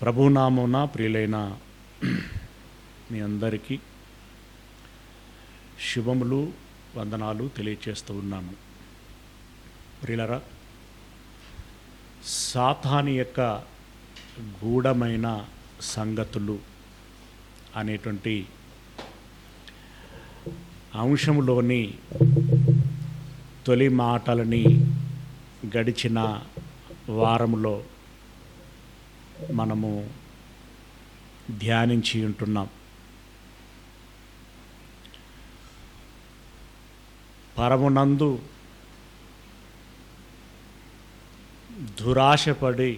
ప్రభునామమున ప్రియులైన మీ అందరికీ శుభములు వందనాలు తెలియచేస్తూ ఉన్నాను. ప్రియులరా, సాతాను యొక్క గూఢమైన సంగతులు అనేటువంటి అంశంలోని తొలి మాటలని గడిచిన వారంలో మనము ధ్యానించి ఉంటున్నాం. పరమునందు దురాశపడి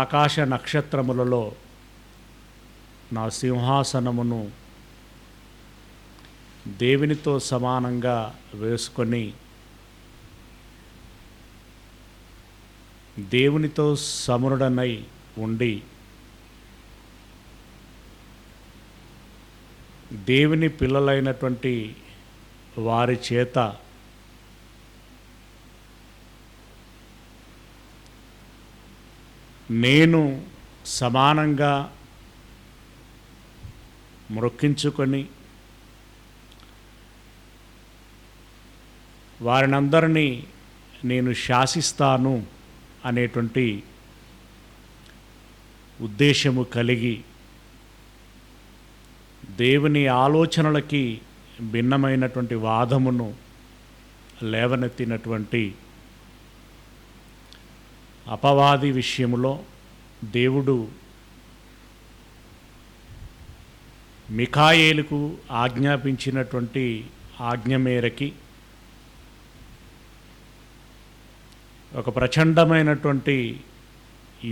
ఆకాశ నక్షత్రములలో నా సింహాసనమును దేవునితో సమానంగా వేసుకొని దేవునితో సమరుడనై ఉండి దేవుని పిల్లలైనటువంటి వారి చేత నేను సమానంగా మ్రొక్కించుకొని వారినందరినీ నేను శాసిస్తాను అనేటువంటి ఉద్దేశము కలిగి దేవుని ఆలోచనలకి భిన్నమైనటువంటి వాదమును లేవనెత్తినటువంటి అపవాది విషయములో దేవుడు మిఖాయేలుకు ఆజ్ఞాపించినటువంటి ఆజ్ఞ మేరకి ఒక ప్రచండమైనటువంటి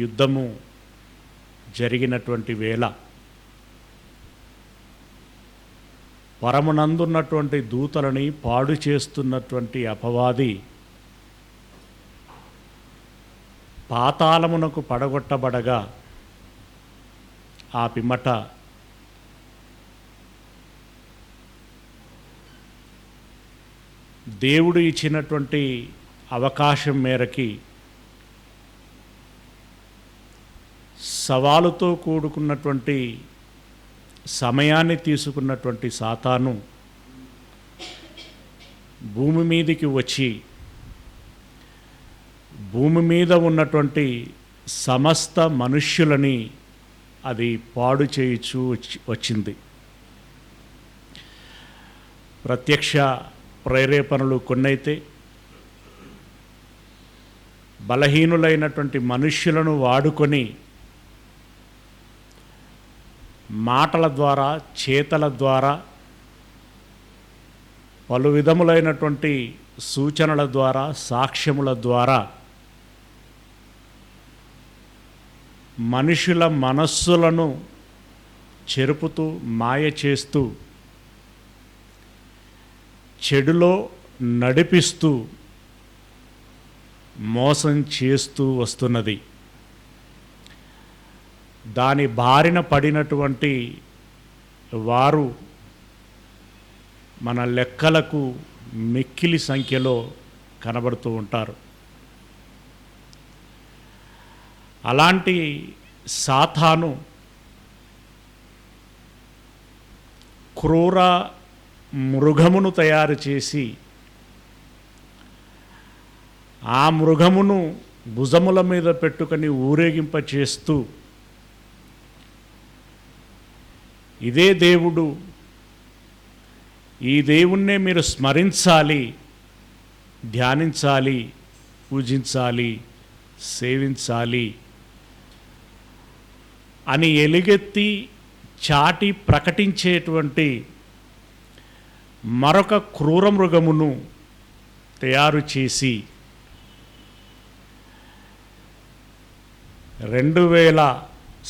యుద్ధము జరిగినటువంటి వేళ పరమునందున్నటువంటి దూతలని పాడు చేస్తున్నటువంటి అపవాది పాతాళమునకు పడగొట్టబడగా ఆ పిమ్మట దేవుడు ఇచ్చినటువంటి అవకాశం మేరకి సవాలుతో కూడుకున్నటువంటి సమయాన్ని తీసుకున్నటువంటి సాతాను భూమి మీదికి వచ్చి భూమి మీద ఉన్నటువంటి సమస్త మనుష్యులని అది పాడు చేయుచూ వచ్చింది. ప్రత్యక్ష ప్రేరేపణలు కొన్నైతే బలహీనులైనటువంటి మనుష్యులను వాడుకొని మాటల ద్వారా చేతల ద్వారా పలు విధములైనటువంటి సూచనల ద్వారా సాక్ష్యముల ద్వారా మనుషుల మనస్సులను చెరుపుతూ మాయ చేస్తూ చెడులో నడిపిస్తూ మోసం చేస్తూ వస్తున్నది. దాని బారిన పడినటువంటి వారు మన లెక్కలకు మిక్కిలి సంఖ్యలో కనబడుతూ ఉంటారు. అలాంటి సాతాను క్రూర మృగమును తయారు చేసి ఆ మృగమును భుజముల మీద పెట్టుకొని ఊరేగింప చేస్తూ ఇదే దేవుడు, ఈ దేవుణ్ణే మీరు స్మరించాలి, ధ్యానించాలి, పూజించాలి, సేవించాలి అని ఎలుగెత్తి చాటి ప్రకటించేటువంటి మరొక క్రూర మృగమును తయారు చేసి 2000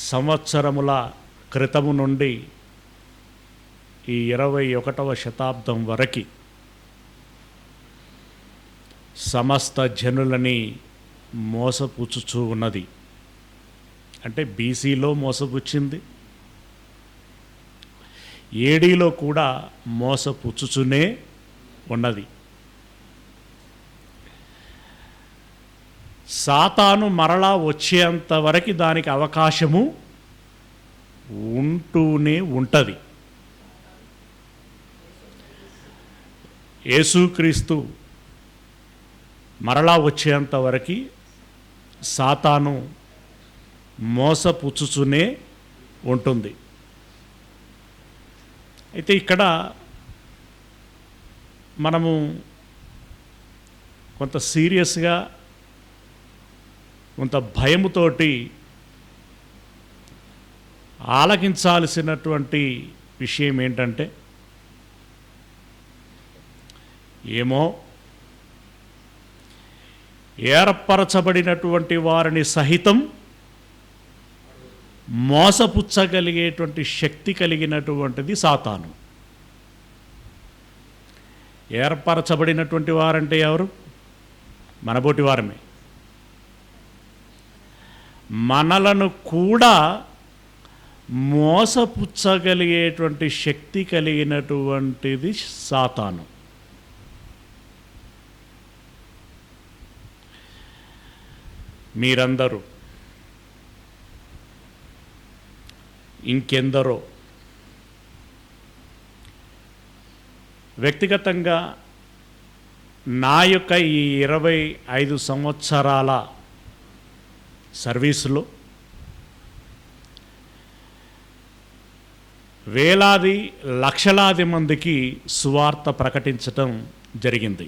సంవత్సరముల క్రితము నుండి ఈ 21వ శతాబ్దం వరకు సమస్త జనులని మోసపుచ్చుచూ ఉన్నది. అంటే బీసీలో మోసపుచ్చింది, ఏడీలో కూడా మోసపుచ్చుచునే ఉన్నది. సాతాను మరలా వచ్చేంత వరకు దానికి అవకాశము ఉంటూనే ఉంటుంది. యేసుక్రీస్తు మరలా వచ్చేంత వరకు సాతాను మోసపుచ్చుతూనే ఉంటుంది. అయితే ఇక్కడ మనము కొంత సీరియస్గా, కొంత భయముతోటి ఆలకించాల్సినటువంటి విషయం ఏంటంటే, ఏమో ఏర్పరచబడినటువంటి వారిని సహితం మోసపుచ్చగలిగేటువంటి శక్తి కలిగినటువంటిది సాతాను. ఏర్పరచబడినటువంటి వారంటే ఎవరు? మనబోటి వారమే. మనలను కూడా మోసపుచ్చగలిగేటువంటి శక్తి కలిగినటువంటిది సాతాను. మీరందరూ ఇంకెందరో వ్యక్తిగతంగా నా యొక్క ఈ 25 సంవత్సరాల సర్వీసులో వేలాది లక్షలాది మందికి సువార్త ప్రకటించటం జరిగింది.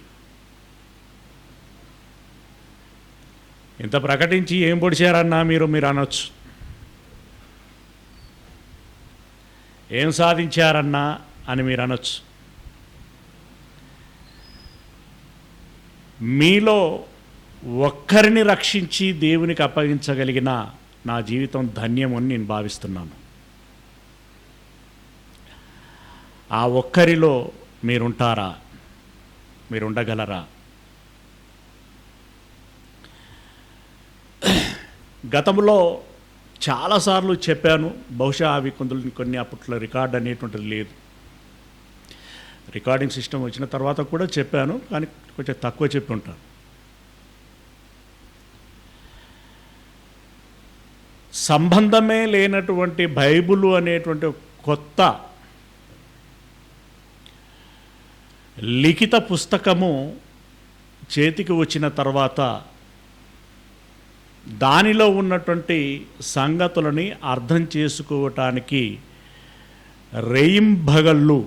ఇంత ప్రకటించి ఏం పొడిచారన్నా మీరు అనొచ్చు. ఏం సాధించారన్నా అని మీరు అనొచ్చు. మీలో ఒక్కరిని రక్షించి దేవునికి అప్పగించగలిగిన నా జీవితం ధన్యమని నేను భావిస్తున్నాను. ఆ ఒక్కరిలో మీరుంటారా? మీరుండగలరా? గతంలో చాలాసార్లు చెప్పాను. బహుశా అవి కొన్ని అప్పట్లో రికార్డ్ అనేటువంటిది లేదు. రికార్డింగ్ సిస్టమ్ వచ్చిన తర్వాత కూడా చెప్పాను, కానీ కొంచెం తక్కువ చెప్పి ఉంటాను. సంబంధమే లేనటువంటి బైబిలు అనేటువంటి కొత్త లిఖిత పుస్తకము చేతికి వచ్చిన తర్వాత దానిలో ఉన్నటువంటి సంగతులని అర్థం చేసుకోవటానికి రేయింబగళ్ళు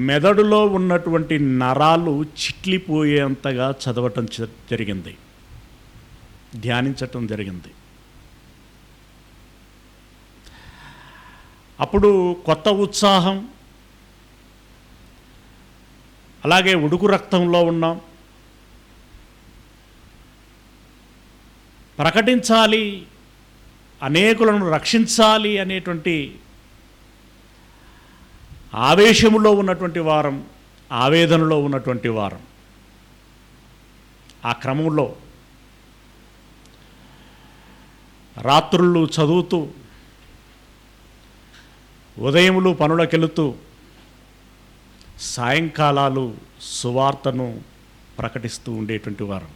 మెదడులో ఉన్నటువంటి నరాలు చిట్లిపోయేంతగా చదవటం జరిగింది, ధ్యానించటం జరిగింది. అప్పుడు కొత్త ఉత్సాహం, అలాగే ఉడుకు రక్తంలో ఉన్నాం. ప్రకటించాలి, అనేకులను రక్షించాలి అనేటువంటి ఆవేశములో ఉన్నటువంటి వారం, ఆవేదనలో ఉన్నటువంటి వారం. ఆ క్రమంలో రాత్రుళ్ళు చదువుతూ, ఉదయములు పనులకెళుతూ, సాయంకాలాలు సువార్తను ప్రకటిస్తూ ఉండేటువంటి వారం.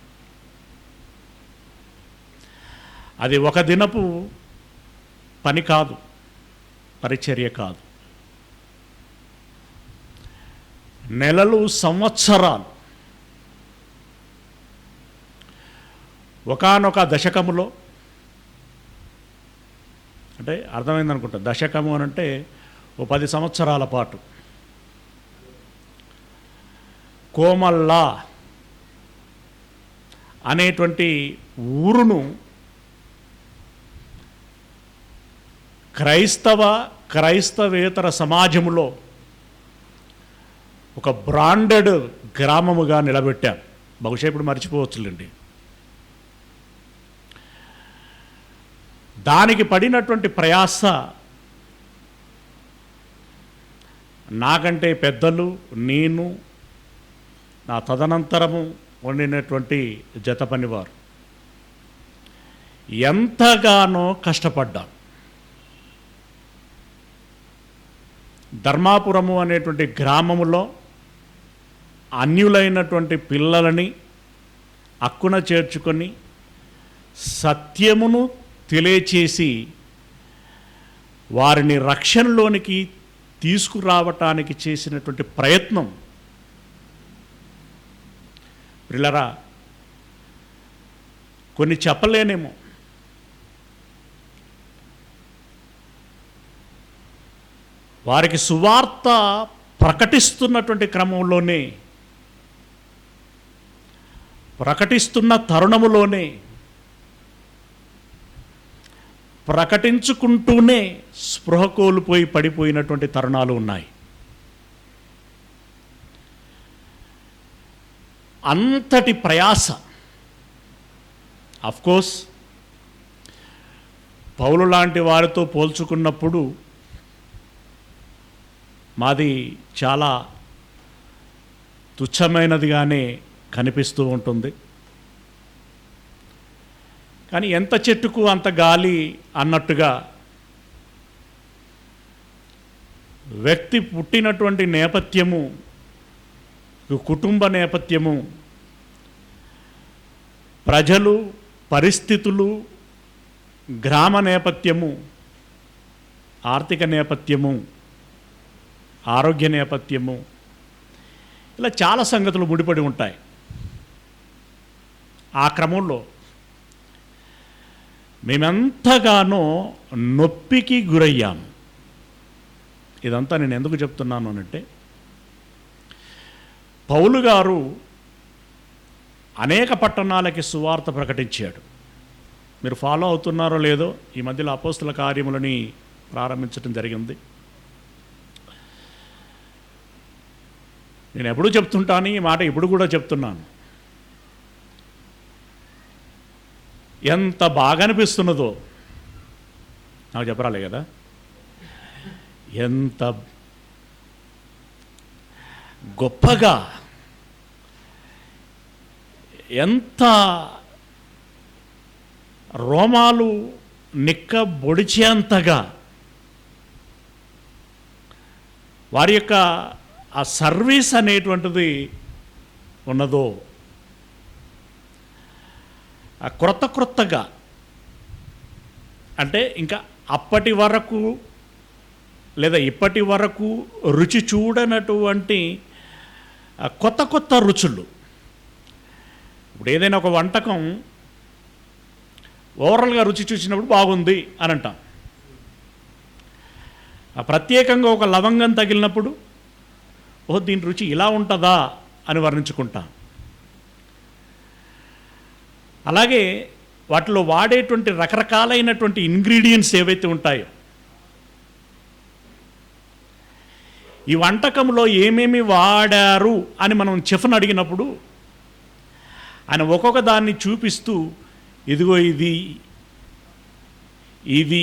అది ఒక దినపు పని కాదు, పరిచర్య కాదు. నెలలు, సంవత్సరాలు. ఒకానొక దశకములో, అంటే అర్థమైందనుకుంటా, దశకము అని అంటే ఓ 10 సంవత్సరాల పాటు కోమల్లా అనేటువంటి ఊరును క్రైస్తవేతర సమాజంలో ఒక బ్రాండెడ్ గ్రామముగా నిలబెట్టాం. బహుశా ఇప్పుడు మర్చిపోవచ్చులేండి. దానికి పడినటువంటి ప్రయాస నాకంటే పెద్దలు, నేను, నా తదనంతరము వండినటువంటి జత పనివారు ఎంతగానో కష్టపడ్డాం. ధర్మాపురము అనేటువంటి గ్రామములో అన్యులైనటువంటి పిల్లలని అక్కున చేర్చుకొని సత్యమును తెలియచేసి వారిని రక్షణలోనికి తీసుకురావటానికి చేసినటువంటి ప్రయత్నం ప్రియులారా కొన్ని చెప్పలేనేమో. వారికి సువార్త ప్రకటిస్తున్నటువంటి క్రమంలోనే, ప్రకటిస్తున్న తరుణములోనే, ప్రకటించుకుంటూనే స్పృహ కోల్పోయి పడిపోయినటువంటి తరుణాలు ఉన్నాయి. అంతటి ప్రయాస అఫ్కోర్స్ పౌలు లాంటి వారితో పోల్చుకున్నప్పుడు మాది చాలా తుచ్చమైనదిగానే కనిపిస్తూ ఉంటుంది. కానీ ఎంత చెట్టుకు అంత గాలి అన్నట్టుగా వ్యక్తి పుట్టినటువంటి నేపథ్యము, కుటుంబ నేపథ్యము, ప్రజలు, పరిస్థితులు, గ్రామ నేపథ్యము, ఆర్థిక నేపథ్యము, ఆరోగ్య నేపథ్యము, ఇలా చాలా సంగతులు ముడిపడి ఉంటాయి. ఆ క్రమంలో మేమెంతగానో నొప్పికి గురయ్యాము. ఇదంతా నేను ఎందుకు చెప్తున్నాను అంటే, పౌలు గారు అనేక పట్టణాలకి సువార్త ప్రకటించాడు. మీరు ఫాలో అవుతున్నారో లేదో, ఈ మధ్యలో అపోస్తుల కార్యములని ప్రారంభించడం జరిగింది. నేను ఎప్పుడూ చెప్తుంటాను ఈ మాట, ఇప్పుడు కూడా చెప్తున్నాను. ఎంత బాగా అనిపిస్తున్నదో నాకు చెప్పరాలే కదా, ఎంత గొప్పగా, ఎంత రోమాలు నిక్కబొడిచేంతగా వారి యొక్క ఆ సర్వీస్ అనేటువంటిది ఉన్నదో, క్రొత్తగా అంటే ఇంకా అప్పటి వరకు లేదా ఇప్పటి వరకు రుచి చూడనటువంటి కొత్త రుచులు. ఇప్పుడు ఏదైనా ఒక వంటకం ఓవరాల్గా రుచి చూసినప్పుడు బాగుంది అని అంటాం. ప్రత్యేకంగా ఒక లవంగం తగిలినప్పుడు ఓ దీని రుచి ఇలా ఉంటుందా అని వర్ణించుకుంటాం. అలాగే వాటిలో వాడేటువంటి రకరకాలైనటువంటి ఇంగ్రీడియంట్స్ ఏవైతే ఉంటాయో, ఈ వంటకంలో ఏమేమి వాడారు అని మనం చెఫ్ని అడిగినప్పుడు ఆయన ఒక్కొక్క దాన్ని చూపిస్తూ, ఇదిగో ఇది ఇది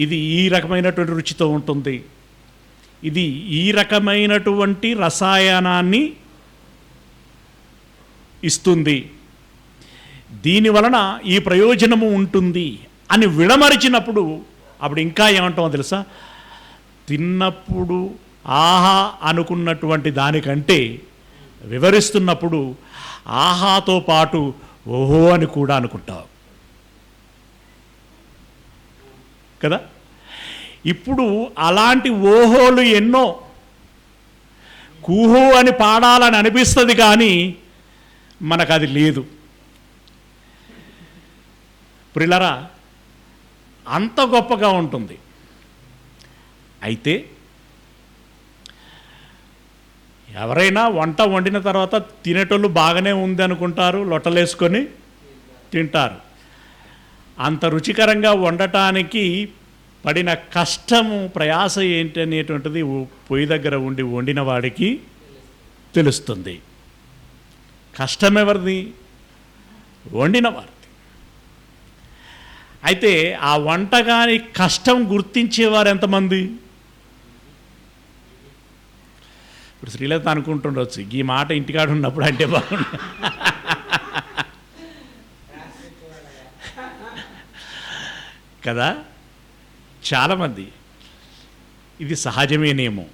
ఇది ఈ రకమైనటువంటి రుచితో ఉంటుంది, ఇది ఈ రకమైనటువంటి రసాయనాన్ని ఇస్తుంది, దీనివలన ఈ ప్రయోజనము ఉంటుంది అని విడమరిచినప్పుడు అప్పుడు ఇంకా ఏమంటామో తెలుసా, తిన్నప్పుడు ఆహా అనుకున్నటువంటి దానికంటే వివరిస్తున్నప్పుడు ఆహాతో పాటు ఓహో అని కూడా అనుకుంటావు కదా. ఇప్పుడు అలాంటి ఓహోలు ఎన్నో, కూహో అని పాడాలని అనిపిస్తుంది కానీ మనకు అది లేదు. ప్రియులారా, అంత గొప్పగా ఉంటుంది. అయితే ఎవరైనా వంట వండిన తర్వాత తినేటోళ్ళు బాగానే ఉంది అనుకుంటారు, లొట్టలేసుకొని తింటారు. అంత రుచికరంగా వండటానికి పడిన కష్టము, ప్రయాస ఏంటి అనేటువంటిది పొయ్యి దగ్గర ఉండి వండిన వాడికి తెలుస్తుంది. కష్టం ఎవరిది? వండిన వారిది. అయితే ఆ వంటగాని కష్టం గుర్తించేవారు ఎంతమంది? ఇప్పుడు శ్రీలత అనుకుంటుండొచ్చు, ఈ మాట ఇంటికాడ ఉన్నప్పుడు అంటే బాగుండు కదా. చాలామంది ఇది సహజమేనేమో.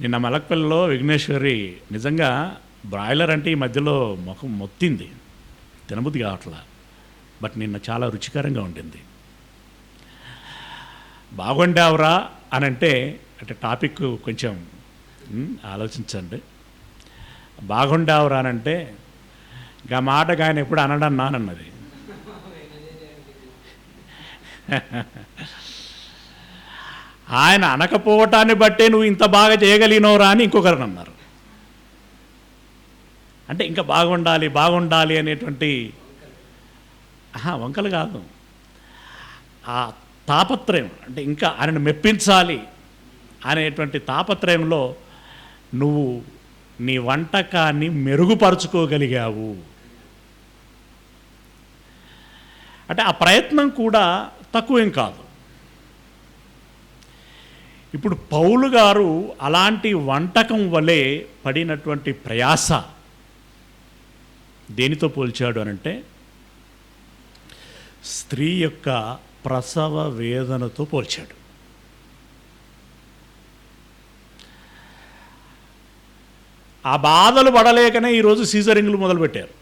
నిన్న మలక్పల్లిలో విఘ్నేశ్వరి నిజంగా బ్రాయిలర్ అంటే ఈ మధ్యలో ముఖం మొత్తింది, తినబుద్ధి కావట్లా. బట్ నిన్న చాలా రుచికరంగా ఉండింది. బాగుండావురా అని అంటే టాపిక్ కొంచెం ఆలోచించండి. బాగుండావురా అని అంటే గా మాటగా ఆయన ఎప్పుడు అనడన్నానన్నది. ఆయన అనకపోవటాన్ని బట్టే నువ్వు ఇంత బాగా చేయగలిగినవురా అని ఇంకొకరిని అన్నారు. అంటే ఇంకా బాగుండాలి బాగుండాలి అనేటువంటి వంకలు కాదు, ఆ తాపత్రయం, అంటే ఇంకా ఆయనను మెప్పించాలి అనేటువంటి తాపత్రయంలో నువ్వు నీ వంటకాన్ని మెరుగుపరుచుకోగలిగావు. అంటే ఆ ప్రయత్నం కూడా తక్కువేం కాదు. ఇప్పుడు పౌలు గారు అలాంటి వంటకం వలె పడినటువంటి ప్రయాస దేనితో పోల్చాడు అనంటే స్త్రీ యొక్క ప్రసవ వేదనతో పోల్చాడు. ఆ బాధలు పడలేకనే ఈరోజు సీజరింగ్లు మొదలుపెట్టారు.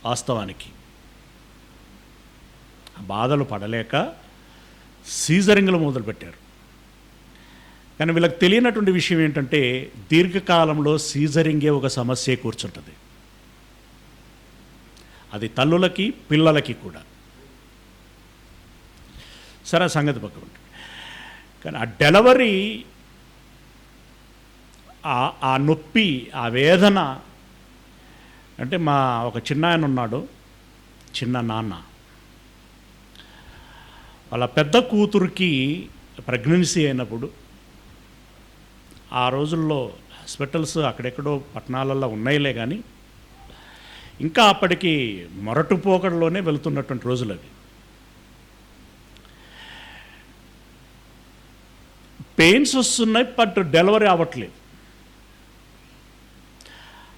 వాస్తవానికి ఆ బాధలు పడలేక సీజరింగ్లు మొదలుపెట్టారు. కానీ వీళ్ళకి తెలియనటువంటి విషయం ఏంటంటే దీర్ఘకాలంలో సీజరింగే ఒక సమస్య కూర్చుంటుంది. అది తల్లులకి పిల్లలకి కూడా. సరే సంగతి పక్కన ఉంటుంది. కానీ ఆ డెలివరీ, ఆ నొప్పి, ఆ వేదన, అంటే మా ఒక చిన్న ఆయన ఉన్నాడు, చిన్న నాన్న. వాళ్ళ పెద్ద కూతురికి ప్రెగ్నెన్సీ అయినప్పుడు ఆ రోజుల్లో హాస్పిటల్స్ అక్కడెక్కడో పట్టణాలలో ఉన్నాయిలే, కానీ ఇంకా అప్పటికి మొరటుపోకడలోనే వెళుతున్నటువంటి రోజులు అవి. పెయిన్స్ వస్తున్నాయి, బట్ డెలివరీ అవ్వట్లేదు.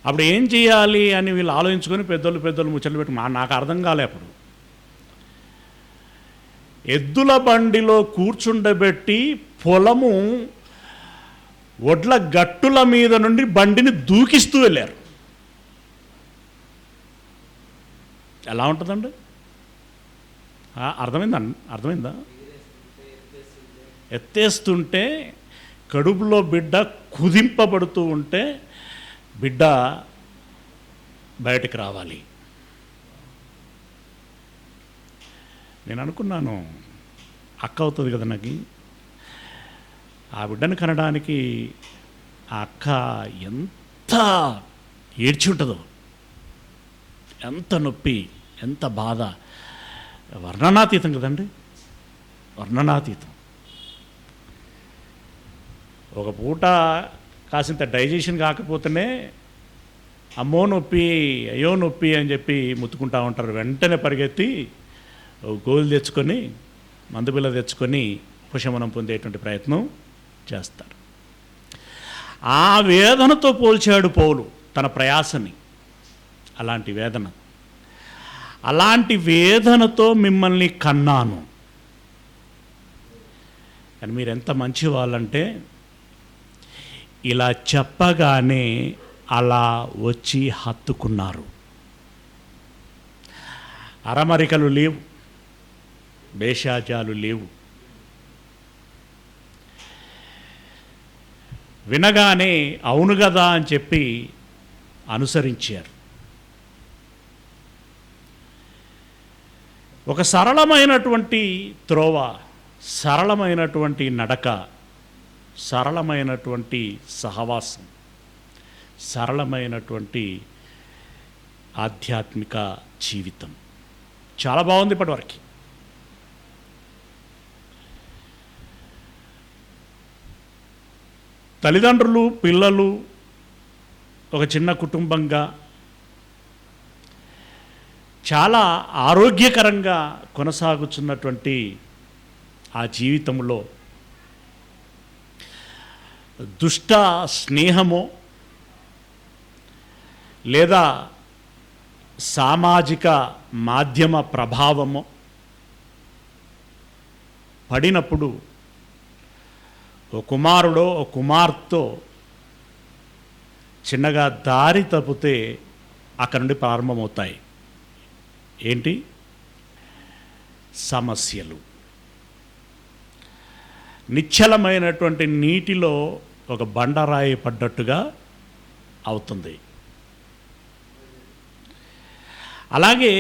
అప్పుడు ఏం చేయాలి అని వీళ్ళు ఆలోచించుకొని పెద్దోళ్ళు ముచ్చట్లు పెట్టి నాకు అర్థం కాలే. అప్పుడు ఎద్దుల బండిలో కూర్చుండబెట్టి పొలము ఒడ్ల గట్టుల మీద నుండి బండిని దూకిస్తూ వెళ్ళారు. ఎలా ఉంటుందండి? అర్థమైందా? ఎత్తేస్తుంటే కడుపులో బిడ్డ కుదింపబడుతూ ఉంటే బిడ్డ బయటికి రావాలి. నేను అనుకున్నాను, అక్క అవుతుంది కదా నాకు, ఆ బిడ్డను కనడానికి ఆ అక్క ఎంత ఏడ్చి ఉంటుందో, ఎంత నొప్పి, ఎంత బాధ, వర్ణనాతీతం కదండి, వర్ణనాతీతం. ఒక పూట కాసింత డైజెషన్ కాకపోతేనే అమ్మో నొప్పి, అయ్యో నొప్పి అని చెప్పి ముత్తుకుంటూ ఉంటారు. వెంటనే పరిగెత్తి గోలు తెచ్చుకొని, మందు బిల్ల తెచ్చుకొని ఉపశమనం పొందేటువంటి ప్రయత్నం చేస్తారు. ఆ వేదనతో పోల్చాడు పౌలు తన ప్రయాసని. అలాంటి వేదనతో మిమ్మల్ని కన్నాను. కానీ మీరు ఎంత మంచి వాళ్ళంటే ఇలా చెప్పగానే అలా వచ్చి హత్తుకున్నారు. అరమరికలు లేవు, భేషాజాలు లేవు. వినగానే అవును కదా అని చెప్పి అనుసరించారు. ఒక సరళమైనటువంటి త్రోవ, సరళమైనటువంటి నడక, సరళమైనటువంటి సహవాసం, సరళమైనటువంటి ఆధ్యాత్మిక జీవితం చాలా బాగుంది ఇప్పటివరకు. తల్లిదండ్రులు, పిల్లలు ఒక చిన్న కుటుంబంగా చాలా ఆరోగ్యకరంగా కొనసాగుతున్నటువంటి ఆ జీవితంలో దుష్ట స్నేహమో లేదా సామాజిక మాధ్యమ ప్రభావమో పడినప్పుడు ఓ కుమారుడో ఓ కుమార్తె చిన్నగా దారి తప్పితే అక్కడ నుండి ప్రారంభమవుతాయి. ఏంటి? సమస్యలు. నిశ్చలమైనటువంటి నీటిలో ఒక బండరాయి పడ్డట్టుగా అవుతుంది. అలాగే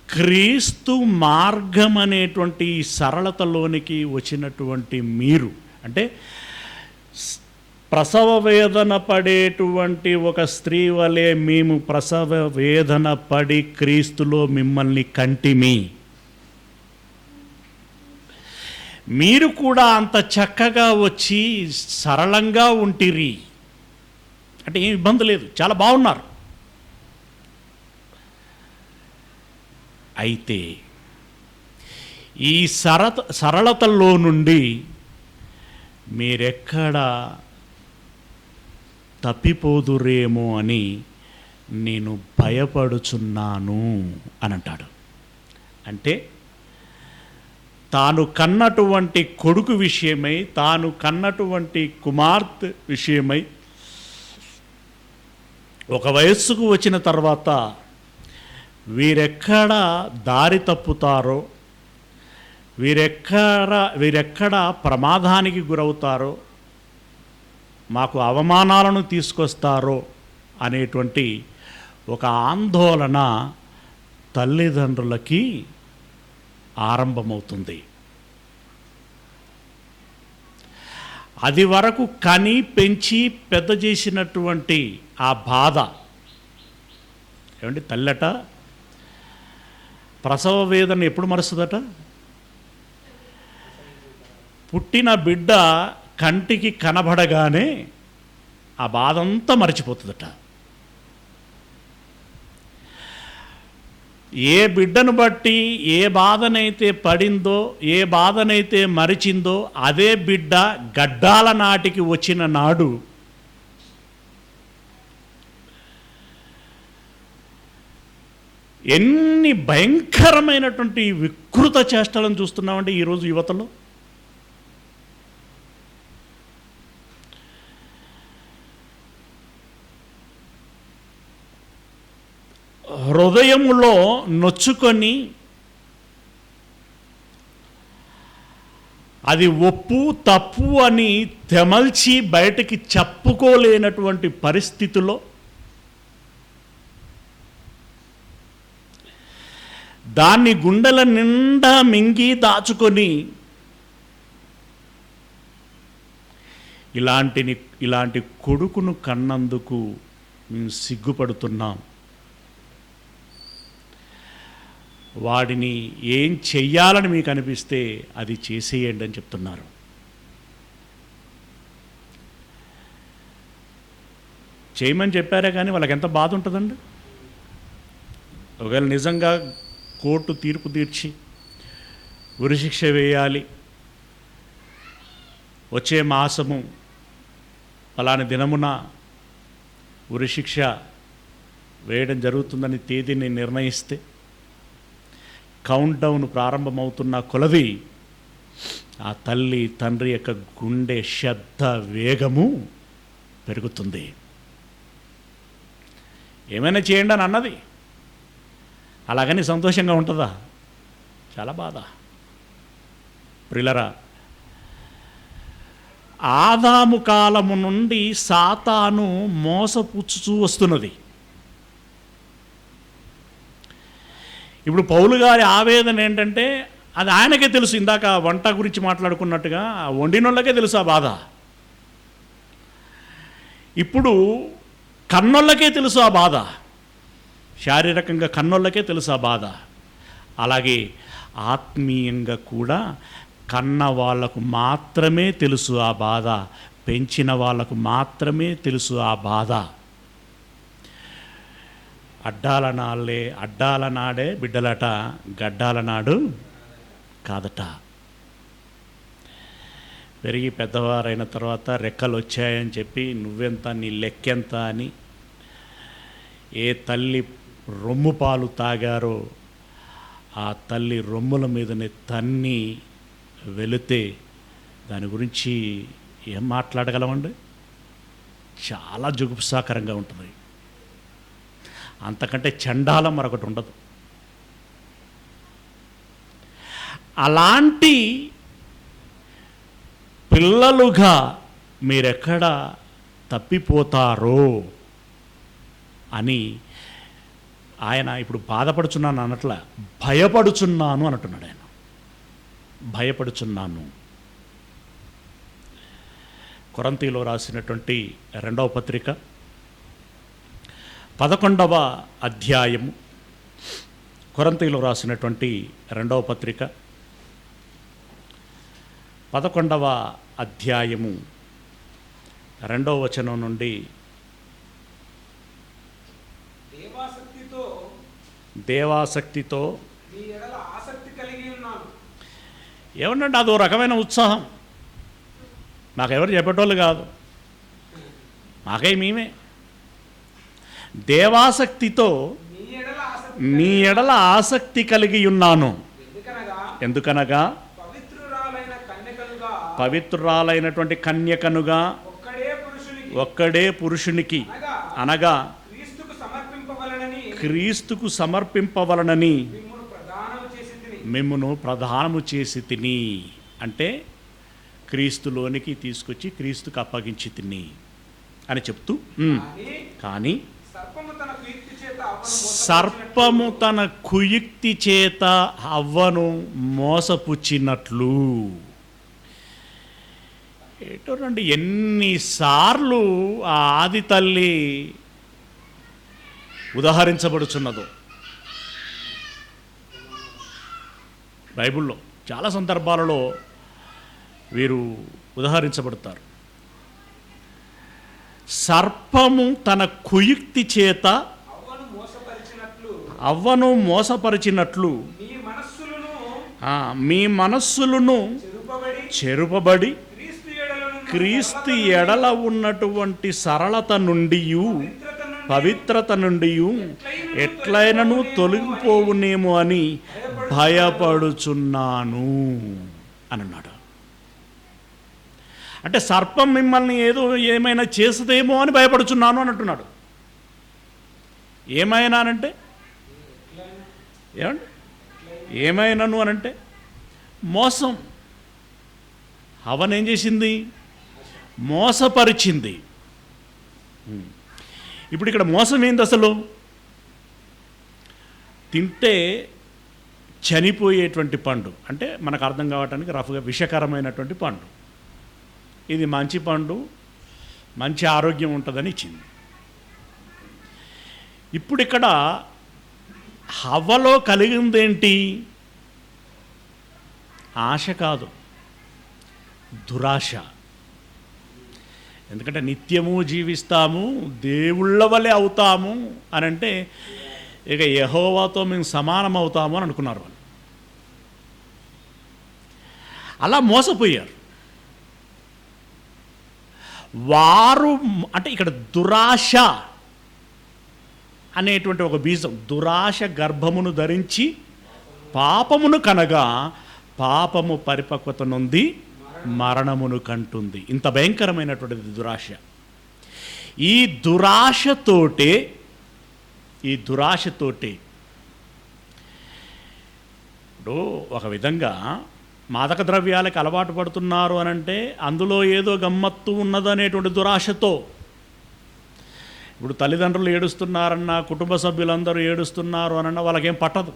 క్రీస్తు మార్గం అనేటువంటి సరళతలోనికి వచ్చినటువంటి మీరు, అంటే ప్రసవ వేదన పడేటువంటి ఒక స్త్రీ వలె మేము ప్రసవ వేదన పడి క్రీస్తులో మిమ్మల్ని కంటిమి. మీరు కూడా అంత చక్కగా వచ్చి సరళంగా ఉంటిరి, అంటే ఏం ఇబ్బంది లేదు, చాలా బాగున్నారు. అయితే ఈ సరళతలో నుండి మీరెక్కడ తప్పిపోదురేమో అని నేను భయపడుచున్నాను అని అంటాడు. అంటే తాను కన్నటువంటి కొడుకు విషయమై, తాను కన్నటువంటి కుమార్తె విషయమై ఒక వయస్సుకు వచ్చిన తర్వాత వీరెక్కడ దారి తప్పుతారో, వీరెక్కడ ప్రమాదానికి గురవుతారో, మాకు అవమానాలను తీసుకొస్తారో అనేటువంటి ఒక ఆందోళన తల్లిదండ్రులకి ఆరంభమవుతుంది. అది వరకు కని పెంచి పెద్ద చేసినటువంటి ఆ బాధ ఏమండి, తల్లట ప్రసవ వేదన ఎప్పుడు మరుస్తుందట? పుట్టిన బిడ్డ కంటికి కనబడగానే ఆ బాధ అంతా మర్చిపోతుందట. ఏ బిడ్డను బట్టి ఏ బాధనైతే పడిందో, ఏ బాధనైతే మరిచిందో, అదే బిడ్డ గడ్డాల నాటికి వచ్చిన నాడు ఎన్ని భయంకరమైనటువంటి వికృత చేష్టలను చూస్తున్నామంటే ఈరోజు యువతలో. హృదయములో నొచ్చుకొని అది ఒప్పు తప్పు అని తెమల్చి బయటకి చెప్పుకోలేనటువంటి పరిస్థితిలో దాన్ని గుండెల నిండా మింగి దాచుకొని ఇలాంటి కొడుకును కన్నందుకు మేము సిగ్గుపడుతున్నాం, వాడిని ఏం చెయ్యాలని మీకు అనిపిస్తే అది చేసేయండి అని చెప్తున్నారు. చేయమని చెప్పారే కానీ వాళ్ళకి ఎంత బాధ ఉంటుందండి. ఒకవేళ నిజంగా కోర్టు తీర్పు తీర్చి ఉరిశిక్ష వేయాలి, వచ్చే మాసము అలాని దినమున ఉరిశిక్ష వేయడం జరుగుతుందని తేదీని నిర్ణయిస్తే కౌంట్ డౌన్ ప్రారంభమవుతున్న కొలది ఆ తల్లి తండ్రి యొక్క గుండె శబ్ద వేగము పెరుగుతుంది. ఏమైనా చేయండి అని అన్నది, అలాగని సంతోషంగా ఉంటుందా? చాలా బాధ. ప్రిలరా, ఆదాము కాలము నుండి సాతాను మోసపుచ్చుతూ వస్తున్నది. ఇప్పుడు పౌలు గారి ఆవేదన ఏంటంటే అది ఆయనకే తెలుసు. ఇందాక వంట గురించి మాట్లాడుకున్నట్టుగా వండినోళ్ళకే తెలుసు ఆ బాధ. ఇప్పుడు కన్నోళ్ళకే తెలుసు ఆ బాధ, శారీరకంగా కన్నోళ్ళకే తెలుసు ఆ బాధ. అలాగే ఆత్మీయంగా కూడా కన్న వాళ్లకు మాత్రమే తెలుసు ఆ బాధ, పెంచిన వాళ్లకు మాత్రమే తెలుసు ఆ బాధ. అడ్డాల నాడే బిడ్డలట, గడ్డాల నాడు కాదట. పెరిగి పెద్దవారైన తర్వాత రెక్కలు వచ్చాయని చెప్పి నువ్వెంత, నీ లెక్కెంత అని ఏ తల్లి రొమ్ము పాలు తాగారో ఆ తల్లి రొమ్ముల మీదనే తన్ని వెళితే దాని గురించి ఏం మాట్లాడగలమండి? చాలా జుగుప్సాకరంగా ఉంటుంది. అంతకంటే చండాలం మరొకటి ఉండదు. అలాంటి పిల్లలుగా మీరెక్కడ తప్పిపోతారో అని ఆయన ఇప్పుడు బాధపడుచున్నాను అనట్ల, భయపడుచున్నాను అంటున్నాడు. ఆయన భయపడుచున్నాను. కొరంథీలో రాసినటువంటి 2వ పత్రిక 11వ అధ్యాయము, కొరంథీలో రాసినటువంటి 2వ పత్రిక 11వ అధ్యాయము 2వ వచనం నుండి, దేవాసక్తితో ఏమన్నంటే అదో రకమైన ఉత్సాహం. మాకెవరు చెప్పేటోళ్ళు కాదు, మాకై మేమే. దేవాసక్తితో మీ ఎడల ఆసక్తి కలిగి ఉన్నాను. ఎందుకనగా పవిత్రురాలైనటువంటి కన్యకనుగా ఒక్కడే పురుషునికి అనగా క్రీస్తుకు సమర్పింపవలనని మిమ్మును ప్రదానము చేసి తిని, అంటే క్రీస్తులోనికి తీసుకొచ్చి క్రీస్తుకు అప్పగించి తిని అని చెప్తూ, కానీ సర్పము తన కుయుక్తి చేత అవ్వను మోసపుచ్చినట్లు. ఏటోనండి, ఎన్నిసార్లు ఆ ఆది తల్లి ఉదహరించబడుచున్నదో బైబిల్లో. చాలా సందర్భాలలో వీరు ఉదహరించబడతారు. సర్పము తన కుయుక్తి చేత అవ్వను మోసపరిచినట్లు మీ మనస్సులను చెరుపబడి క్రీస్తు ఎడల ఉన్నటువంటి సరళత నుండి పవిత్రత నుండి ఎట్లయినను తొలగిపోవునేమో అని భయపడుచున్నాను అని అన్నాడు. అంటే సర్పం మిమ్మల్ని ఏమైనా చేస్తుందేమో అని భయపడుచున్నాను అని అంటున్నాడు. ఏమైనానంటే ఏమండి, ఏమైనాను అనంటే మోసం. హవ్వనేం చేసింది? మోసపరిచింది. ఇప్పుడు ఇక్కడ మోసం ఏంది అసలు? తింటే చనిపోయేటువంటి పండు, అంటే మనకు అర్థం కావటానికి రఫ్గా విషకరమైనటువంటి పండు. ఇది మంచి పండు, మంచి ఆరోగ్యం ఉంటుందని ఇచ్చింది. ఇప్పుడు ఇక్కడ హవ్వలో కలిగిందేంటి? ఆశ కాదు, దురాశ. ఎందుకంటే నిత్యము జీవిస్తాము, దేవుళ్ళ వలె అవుతాము అని అంటే ఇక యెహోవాతో మేము సమానం అవుతాము అని అనుకున్నారు వాళ్ళు. అలా మోసపోయారు వారు. అంటే ఇక్కడ దురాశ అనేటువంటి ఒక బీజం, దురాశ గర్భమును ధరించి పాపమును కనగా పాపము పరిపక్వత నొంది మరణమును కంటుంది. ఇంత భయంకరమైనటువంటిది దురాశ. ఈ దురాశతోటే ఇప్పుడు ఒక విధంగా మాదక ద్రవ్యాలకు అలవాటు పడుతున్నారు అనంటే అందులో ఏదో గమ్మత్తు ఉన్నదనేటువంటి దురాశతో. ఇప్పుడు తల్లిదండ్రులు ఏడుస్తున్నారన్నా, కుటుంబ సభ్యులందరూ ఏడుస్తున్నారు అనన్నా వాళ్ళకేం పట్టదు.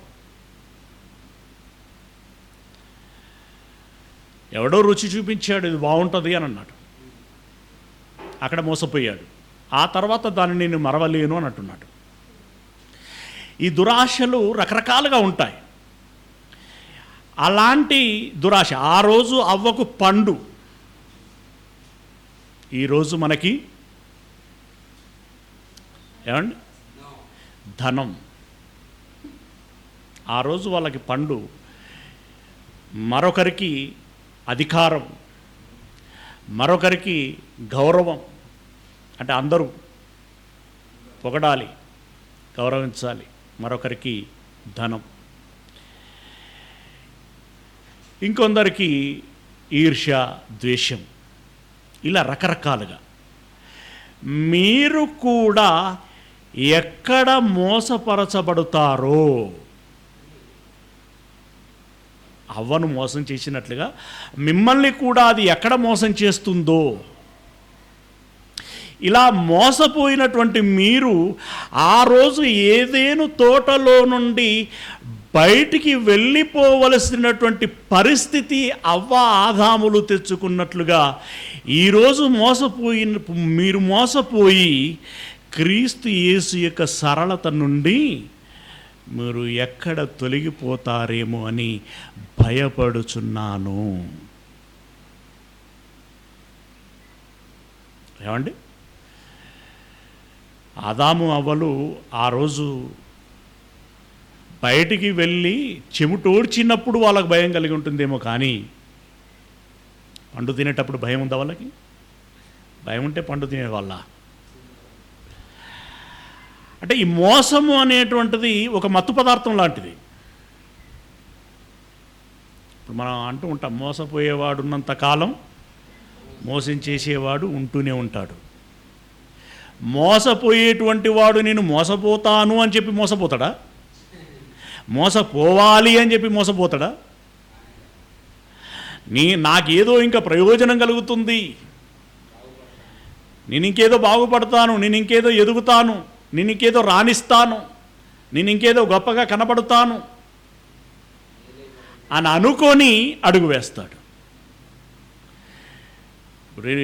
ఎవడో రుచి చూపించాడు, ఇది బాగుంటుంది అని అన్నాడు, అక్కడ మోసపోయాడు. ఆ తర్వాత దాన్ని నేను మరవలేను అని అంటున్నాడు. ఈ దురాశలు రకరకాలుగా ఉంటాయి. అలాంటి దురాశ ఆ రోజు అవ్వకు పండు, ఈరోజు మనకి ఏమండి ధనం. ఆ రోజు వాళ్ళకి పండు, మరొకరికి అధికారం, మరొకరికి గౌరవం. అంటే అందరూ పొగడాలి, గౌరవించాలి. మరొకరికి ధనం, ఇంకొందరికి ఈర్ష్య, ద్వేషం. ఇలా రకరకాలుగా మీరు కూడా ఎక్కడ మోసపరచబడతారో. అవ్వను మోసం చేసినట్లుగా మిమ్మల్ని కూడా అది ఎక్కడ మోసం చేస్తుందో. ఇలా మోసపోయినటువంటి మీరు ఆ రోజు ఏదేను తోటలో నుండి బయటికి వెళ్ళిపోవలసినటువంటి పరిస్థితి అవ్వ ఆదాములు తెచ్చుకున్నట్లుగా ఈరోజు మీరు మోసపోయి క్రీస్తు యేసు యొక్క సరళత నుండి మీరు ఎక్కడ తొలగిపోతారేమో అని భయపడుచున్నాను. ఏమండి, ఆదాము అవ్వలు ఆ రోజు బయటికి వెళ్ళి చెమటోడ్చినప్పుడు వాళ్ళకి భయం కలిగి ఉంటుందేమో, కానీ పండు తినేటప్పుడు భయం ఉందా వాళ్ళకి? భయం ఉంటే పండు తినేవాళ్ళ? అంటే ఈ మోసము అనేటువంటిది ఒక మత్తు పదార్థం లాంటిది. ఇప్పుడు మనం అంటూ ఉంటాం, మోసపోయేవాడు ఉన్నంతకాలం మోసం చేసేవాడు ఉంటూనే ఉంటాడు. మోసపోయేటువంటి వాడు నేను మోసపోతాను అని చెప్పి మోసపోతాడా? మోసపోవాలి అని చెప్పి మోసపోతాడా? నాకేదో ఇంకా ప్రయోజనం కలుగుతుంది, నేను ఇంకేదో బాగుపడతాను, నేను ఇంకేదో ఎదుగుతాను, నేను ఇంకేదో రాణిస్తాను, నేను ఇంకేదో గొప్పగా కనపడతాను అని అనుకొని అడుగు వేస్తాడు.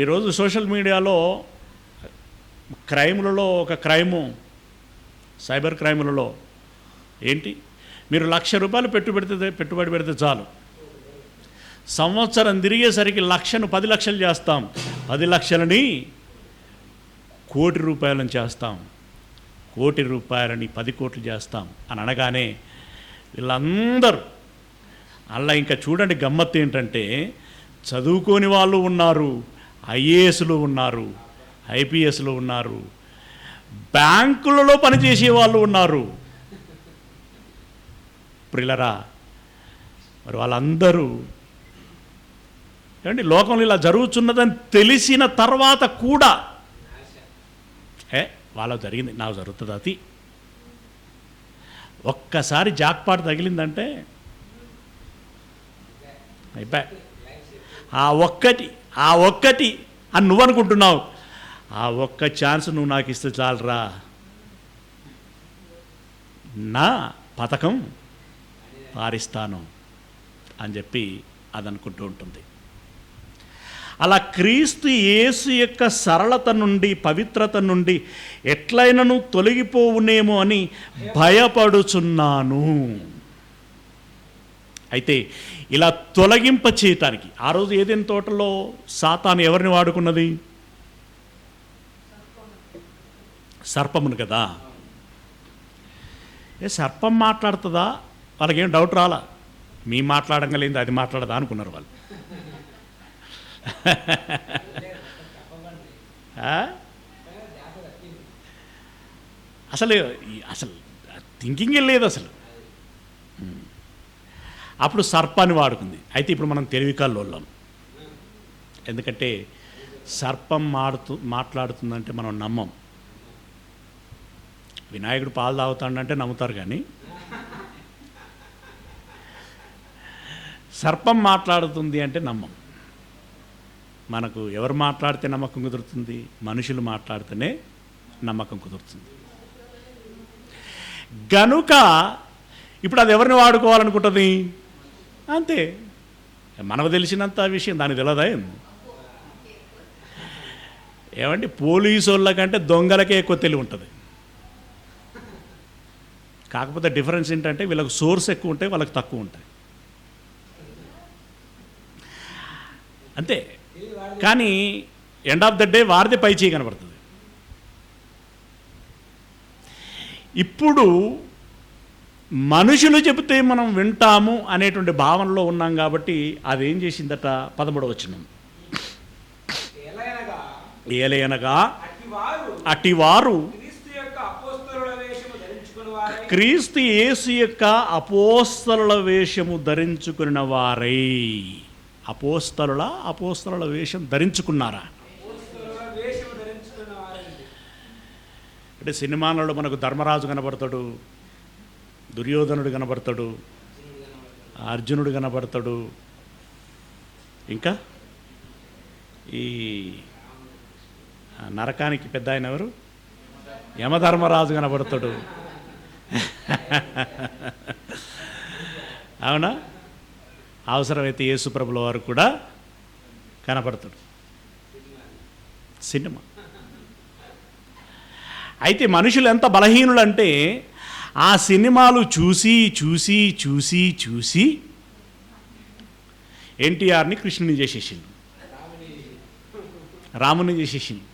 ఈరోజు సోషల్ మీడియాలో క్రైములలో ఒక క్రైము, సైబర్ క్రైములలో ఏంటి, మీరు ₹1,00,000 పెట్టుబడి పెడితే చాలు, సంవత్సరం తిరిగేసరికి 1,00,000ను 10 లక్షలు చేస్తాం, 10 లక్షలని ₹1,00,00,000 చేస్తాం, ₹1,00,00,000 10 కోట్లు చేస్తాం అని అనగానే వీళ్ళందరూ అలా ఇంకా చూడండి, గమ్మత్తు ఏంటంటే చదువుకోని వాళ్ళు ఉన్నారు, ఐఏఎస్లు ఉన్నారు, ఐపీఎస్లు ఉన్నారు, బ్యాంకులలో పనిచేసే వాళ్ళు ఉన్నారు. ప్రియులరా, మరి వాళ్ళందరూ ఏమండి, లోకంలో ఇలా జరుగుతున్నదని తెలిసిన తర్వాత కూడా వాళ్ళకు జరిగింది, నాకు జరుగుతుంది అది. ఒక్కసారి జాక్పాట్ తగిలిందంటే అయిపోయా. ఆ ఒక్కటి అని నువ్వు అనుకుంటున్నావు, ఆ ఒక్క ఛాన్స్ నువ్వు నాకు ఇస్తే చాలరా, నా పథకం పారిస్తాను అని చెప్పి అది అనుకుంటూ ఉంటుంది. అలా క్రీస్తు యేసు యొక్క సరళత నుండి, పవిత్రత నుండి ఎట్లయినను తొలగిపోవునేమో అని భయపడుచున్నాను. అయితే ఇలా తొలగింప చేయటానికి ఆ రోజు ఏదైనా తోటలో సాతాను ఎవరిని వాడుకున్నది? సర్పమును కదా. సర్పం మాట్లాడుతుందా? వాళ్ళకేం డౌట్ రాలా, మీ మాట్లాడగలిగింది అది మాట్లాడదా అనుకున్నారు వాళ్ళు. అసలు థింకింగే లేదు అసలు. అప్పుడు సర్పాన్ని వాడుకుంది. అయితే ఇప్పుడు మనం తెలివికల్లోళ్ళం, ఎందుకంటే సర్పం మాట్లాడుతుందంటే మనం నమ్మం. వినాయకుడు పాలు తాగుతాడంటే నమ్ముతారు, కానీ సర్పం మాట్లాడుతుంది అంటే నమ్మం. మనకు ఎవరు మాట్లాడితే నమ్మకం కుదురుతుంది? మనుషులు మాట్లాడితేనే నమ్మకం కుదురుతుంది. గనుక ఇప్పుడు అది ఎవరిని వాడుకోవాలనుకుంటుంది? అంతే, మనకు తెలిసినంత విషయం దానికి తెలియదా? ఏమంటే పోలీసు వాళ్ళ కంటే దొంగలకే ఎక్కువ తెలివి ఉంటుంది. కాకపోతే డిఫరెన్స్ ఏంటంటే వీళ్ళకి సోర్స్ ఎక్కువ ఉంటాయి, వాళ్ళకి తక్కువ ఉంటాయి అంతే. కానీ ఎండ్ ఆఫ్ ద డే వారిదే పై చేయి కనబడుతుంది. ఇప్పుడు మనుషులు చెబితే మనం వింటాము అనేటువంటి భావనలో ఉన్నాం కాబట్టి అదేం చేసిందట? 13వ వచనం, ఏలయనగా అటివారు క్రీస్తు యేసు యొక్క అపోస్తలుల వేషము ధరించుకున్న వారై. అపోస్తలుల వేషం ధరించుకున్నారా? అంటే సినిమాలలో మనకు ధర్మరాజు కనబడతాడు, దుర్యోధనుడు కనబడతాడు, అర్జునుడు కనబడతాడు, ఇంకా ఈ నరకానికి పెద్ద ఆయన ఎవరు, యమధర్మరాజు కనబడతాడు. అవునా? అవసరమైతే యేసుప్రభుల వారు కూడా కనపడతాడు. సినిమా. అయితే మనుషులు ఎంత బలహీనులంటే ఆ సినిమాలు చూసి చూసి చూసి చూసి ఎన్టీఆర్ని కృష్ణుని చేసేసింది, రాముని చేసేసింది.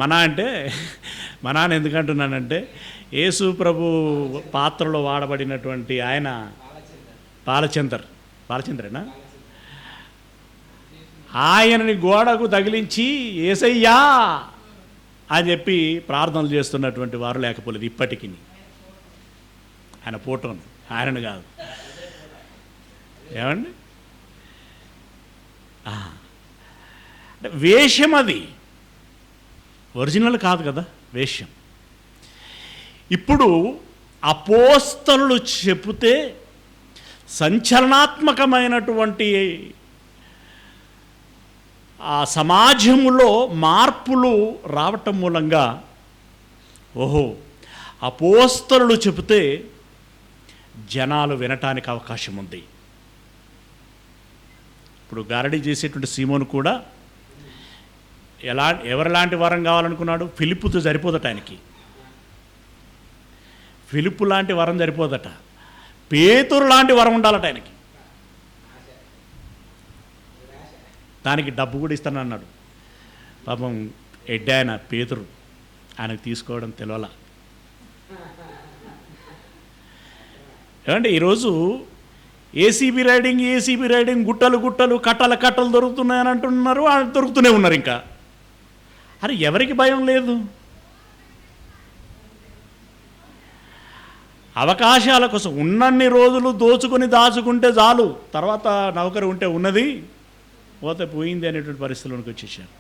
మన అంటే అని ఎందుకంటున్నానంటే యేసు ప్రభు పాత్రలో వాడబడినటువంటి ఆయన బాలచంద్రేనా, ఆయనని గోడకు తగిలించి యేసయ్యా అని చెప్పి ప్రార్థనలు చేస్తున్నటువంటి వారు లేకపోలేదు ఇప్పటికీ. ఆయన ఫోటోను, ఆయనను కాదు. ఏమండి? అంటే వేషం, అది ఒరిజినల్ కాదు కదా, వేషం. ఇప్పుడు అపోస్తలులు చెబితే సంచలనాత్మకమైనటువంటి ఆ సమాజంలో మార్పులు రావటం మూలంగా, ఓహో, అపోస్తలులు చెబితే జనాలు వినటానికి అవకాశం ఉంది. ఇప్పుడు గారడీ చేసేటువంటి సీమోను కూడా ఎవరిలాంటి వరం కావాలనుకున్నాడు? ఫిలిప్పుతో సరిపోదట ఆయనకి. ఫిలిప్పు లాంటి వరం సరిపోదట, పేతురు లాంటి వరం ఉండాలట ఆయనకి. దానికి డబ్బు కూడా ఇస్తానన్నాడు. పాపం ఎడ్డాయన పేతురు, ఆయనకు తీసుకోవడం తెలియలా. ఏమంటే ఈరోజు ఏసీబీ రైడింగ్ గుట్టలు కట్టలు దొరుకుతున్నాయని అంటున్నారు, దొరుకుతూనే ఉన్నారు. ఇంకా అరే ఎవరికి భయం లేదు? అవకాశాల కోసం ఉన్నన్ని రోజులు దాచుకుంటే చాలు, తర్వాత నౌకరు ఉంటే ఉన్నది, పోతే పోయింది అనేటువంటి పరిస్థితుల్లోకి వచ్చేసారు.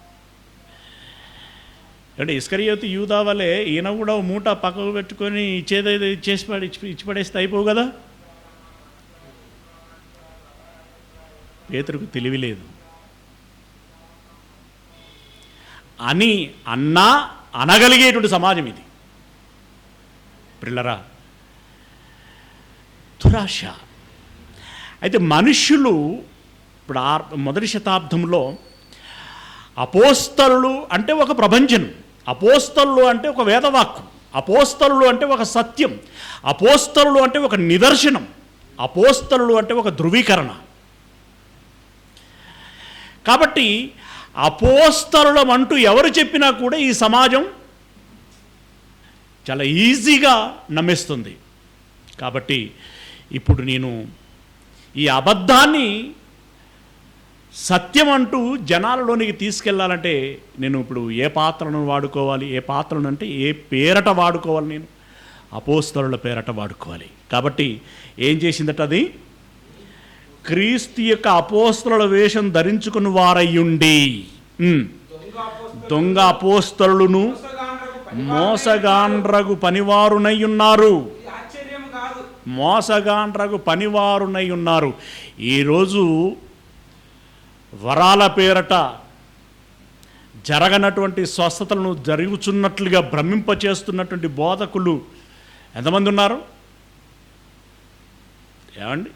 అంటే ఇస్కరియోతు యూదా వలె ఈయన కూడా మూట పక్కకు పెట్టుకొని ఇచ్చేదైతే ఇచ్చి పడేస్తే అయిపోవు కదా. పేతురుకు తెలివి లేదు అని అనగలిగేటువంటి సమాజం ఇది. పిల్లరా, దురాశ. అయితే మనుష్యులు ఇప్పుడు మొదటి శతాబ్దంలో అపోస్తలులు అంటే ఒక ప్రభంజనం, అపోస్తలులు అంటే ఒక వేదవాక్కు, అపోస్తలులు అంటే ఒక సత్యం, అపోస్తలులు అంటే ఒక నిదర్శనం, అపోస్తలులు అంటే ఒక ధృవీకరణ. కాబట్టి అపోస్తలులం అంటూ ఎవరు చెప్పినా కూడా ఈ సమాజం చాలా ఈజీగా నమ్మేస్తుంది. కాబట్టి ఇప్పుడు నేను ఈ అబద్ధాన్ని సత్యం అంటూ జనాలలోనికి తీసుకెళ్లాలంటే నేను ఇప్పుడు ఏ పాత్రను వాడుకోవాలి, ఏ పాత్రను అంటే ఏ పేరట వాడుకోవాలి? నేను అపోస్తలుల పేరట వాడుకోవాలి. కాబట్టి ఏం చేసిందట అది? క్రీస్తు యొక్క అపోస్తలుల వేషం ధరించుకుని వారయ్యుండి దొంగ అపోస్తలులను మోసగాండ్రగు పనివారునై ఉన్నారు. మోసగాండ్రగు పనివారునై ఉన్నారు. ఈరోజు వరాల పేరట జరగనటువంటి స్వస్థతలను జరుగుతున్నట్లుగా భ్రమింపచేస్తున్నటువంటి బోధకులు ఎంతమంది ఉన్నారు? ఏమండి?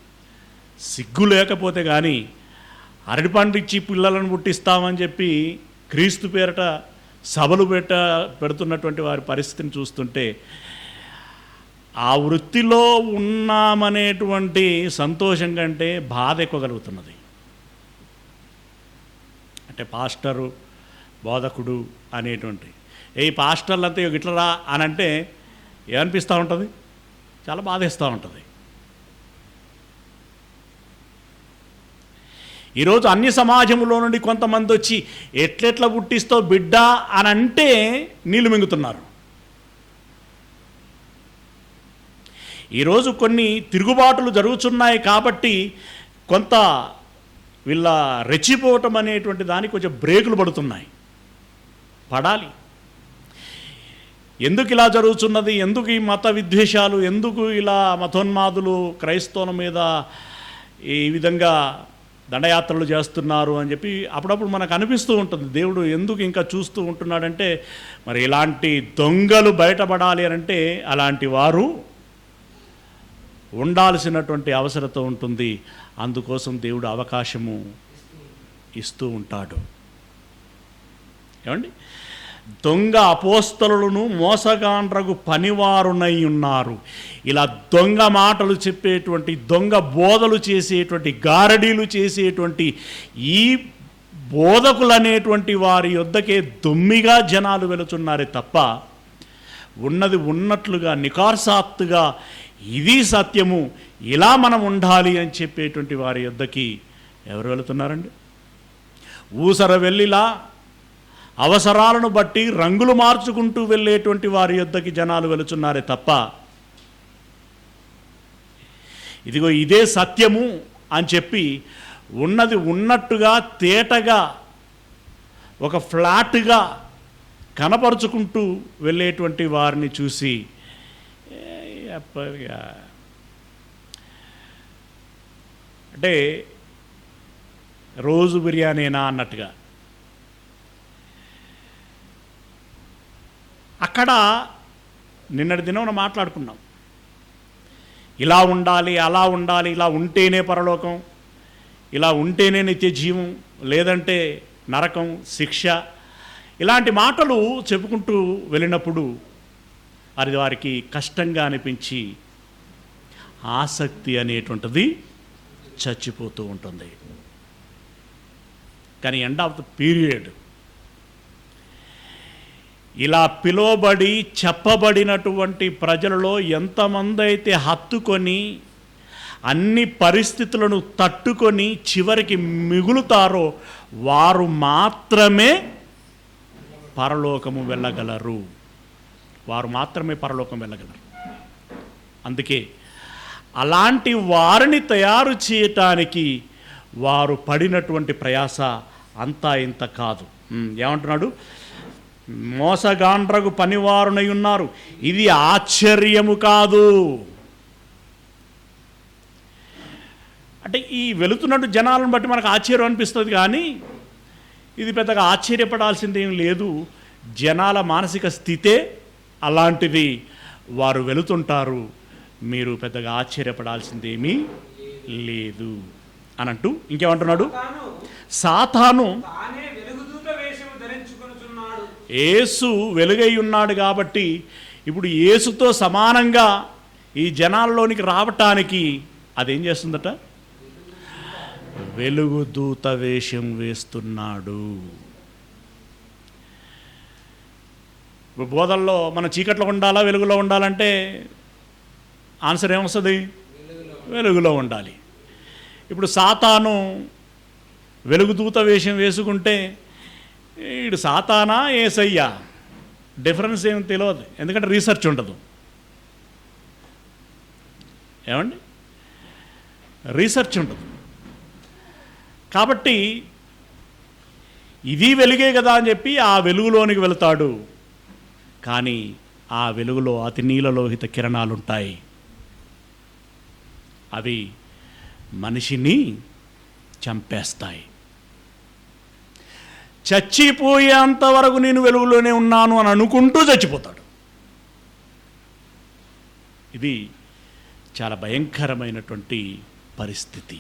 సిగ్గు లేకపోతే కానీ అరటిపండు ఇచ్చి పిల్లలను పుట్టిస్తామని చెప్పి క్రీస్తు పేరట సభలు పెడుతున్నటువంటి వారి పరిస్థితిని చూస్తుంటే ఆ వృత్తిలో ఉన్నామనేటువంటి సంతోషం కంటే బాధ ఎక్కువ కలుగుతున్నది. అంటే పాస్టరు, బోధకుడు అనేటువంటి ఈ పాస్టర్లంతా ఇట్లరా అని అంటే ఏమనిపిస్తూ ఉంటుంది? చాలా బాధేస్తూ ఉంటుంది. ఈరోజు అన్ని సమాజంలో నుండి కొంతమంది వచ్చి ఎట్లెట్లా పుట్టిస్తావు బిడ్డ అని అంటే నీళ్లు మింగుతున్నారు. ఈరోజు కొన్ని తిరుగుబాటులు జరుగుతున్నాయి కాబట్టి కొంత వీళ్ళ రెచ్చిపోవటం అనేటువంటి దానికి కొంచెం బ్రేకులు పడుతున్నాయి. పడాలి. ఎందుకు ఇలా జరుగుతున్నది, ఎందుకు ఈ మత విద్వేషాలు, ఎందుకు ఇలా మతోన్మాదులు క్రైస్తవుల మీద ఈ విధంగా దండయాత్రలు చేస్తున్నారు అని చెప్పి అప్పుడప్పుడు మనకు అనిపిస్తూ ఉంటుంది. దేవుడు ఎందుకు ఇంకా చూస్తూ ఉంటున్నాడంటే, మరి ఇలాంటి దొంగలు బయటపడాలి అని అంటే అలాంటి వారు ఉండాల్సినటువంటి అవసరత ఉంటుంది. అందుకోసం దేవుడు అవకాశము ఇస్తూ ఉంటాడు. ఏమండి, దొంగ అపోస్తలులను మోసగాండ్రగు పనివారునై ఉన్నారు. ఇలా దొంగ మాటలు చెప్పేటువంటి, దొంగ బోధలు చేసేటువంటి, గారడీలు చేసేటువంటి ఈ బోధకులు అనేటువంటి వారి యొద్దకే దొమ్మిగా జనాలు వెళుతున్నారే తప్ప, ఉన్నది ఉన్నట్లుగా నికార్సాత్తుగా ఇది సత్యము, ఇలా మనం ఉండాలి అని చెప్పేటువంటి వారి యొద్దకి ఎవరు వెళుతున్నారండి? ఊసర వెళ్ళిలా అవసరాలను బట్టి రంగులు మార్చుకుంటూ వెళ్ళేటువంటి వారి యొద్దకి జనాలు వెళుతున్నారే తప్ప, ఇదిగో ఇదే సత్యము అని చెప్పి ఉన్నది ఉన్నట్టుగా తేటగా ఒక ఫ్లాట్గా కనపరుచుకుంటూ వెళ్ళేటువంటి వారిని చూసి అంటే రోజు బిర్యానీనా అన్నట్టుగా. అక్కడ నిన్నటి దినం మాట్లాడుకున్నాం, ఇలా ఉండాలి, అలా ఉండాలి, ఇలా ఉంటేనే పరలోకం, ఇలా ఉంటేనే నిత్య జీవం, లేదంటే నరకం, శిక్ష, ఇలాంటి మాటలు చెప్పుకుంటూ వెళ్ళినప్పుడు అది వారికి కష్టంగా అనిపించి ఆసక్తి అనేటువంటిది చచ్చిపోతూ ఉంటుంది. కానీ ఎండ్ ఆఫ్ ద పీరియడ్ ఇలా పిలువబడి చెప్పబడినటువంటి ప్రజలలో ఎంతమంది అయితే హత్తుకొని అన్ని పరిస్థితులను తట్టుకొని చివరికి మిగులుతారో వారు మాత్రమే పరలోకము వెళ్ళగలరు. వారు మాత్రమే పరలోకం వెళ్ళగలరు. అందుకే అలాంటి వారిని తయారు చేయటానికి వారు పడినటువంటి ప్రయాస అంతా ఇంత కాదు. ఏమంటున్నాడు? మోసగాండ్రగు పనివారునై ఉన్నారు, ఇది ఆశ్చర్యము కాదు. అంటే ఈ వెళుతున్నట్టు జనాలను బట్టి మనకు ఆశ్చర్యం అనిపిస్తుంది, కానీ ఇది పెద్దగా ఆశ్చర్యపడాల్సిందేం లేదు. జనాల మానసిక స్థితే అలాంటిది. వారు వెళుతుంటారు, మీరు పెద్దగా ఆశ్చర్యపడాల్సిందేమీ లేదు అని అంటూ ఇంకేమంటున్నాడు? సాతాను యేసు వెలుగై ఉన్నాడు కాబట్టి ఇప్పుడు యేసుతో సమానంగా ఈ జనాల్లోనికి రావటానికి అదేం చేస్తుందట? వెలుగుదూత వేషం వేస్తున్నాడు. ఇప్పుడు బోధల్లో మనం చీకట్లో ఉండాలా వెలుగులో ఉండాలంటే ఆన్సర్ ఏమొస్తుంది? వెలుగులో ఉండాలి. ఇప్పుడు సాతాను వెలుగుదూత వేషం వేసుకుంటే వీడు సాతానా యేసయ్యా డిఫరెన్స్ ఏమి తెలియదు, ఎందుకంటే రీసెర్చ్ ఉండదు. ఏమండి, రీసెర్చ్ ఉండదు. కాబట్టి ఇది వెలుగే కదా అని చెప్పి ఆ వెలుగులోనికి వెళతాడు. కానీ ఆ వెలుగులో అతి నీలలోహిత కిరణాలు ఉంటాయి. అవి మనిషిని చంపేస్తాయి. చచ్చిపోయేంత వరకు నేను వెలుగులోనే ఉన్నాను అని అనుకుంటూ చచ్చిపోతాడు. ఇది చాలా భయంకరమైనటువంటి పరిస్థితి.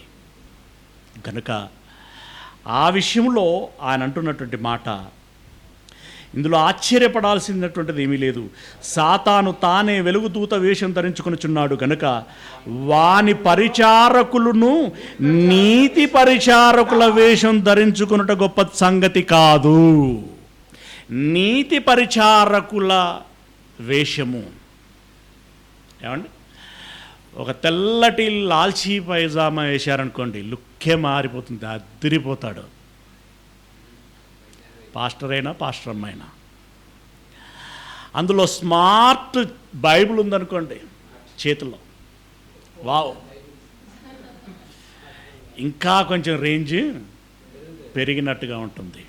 కనుక ఆ విషయంలో ఆయన అంటున్నటువంటి మాట, ఇందులో ఆశ్చర్యపడాల్సినటువంటిది ఏమీ లేదు. సాతాను తానే వెలుగుదూత వేషం ధరించుకొనుచున్నాడు గనుక వాని పరిచారకులను నీతి పరిచారకుల వేషం ధరించుకొనుట గొప్ప సంగతి కాదు. నీతి పరిచారకుల వేషము ఏమండి, ఒక తెల్లటి లాల్చీ పైజామా వేశారనుకోండి, లుక్కే మారిపోతుంది, అదిరిపోతాడు. పాస్టర్ అయినా పాస్టర్ అమ్మైనా. అందులో స్మార్ట్ బైబిల్ ఉందనుకోండి చేతుల్లో, వావ్, ఇంకా కొంచెం రేంజ్ పెరిగినట్టుగా ఉంటుంది.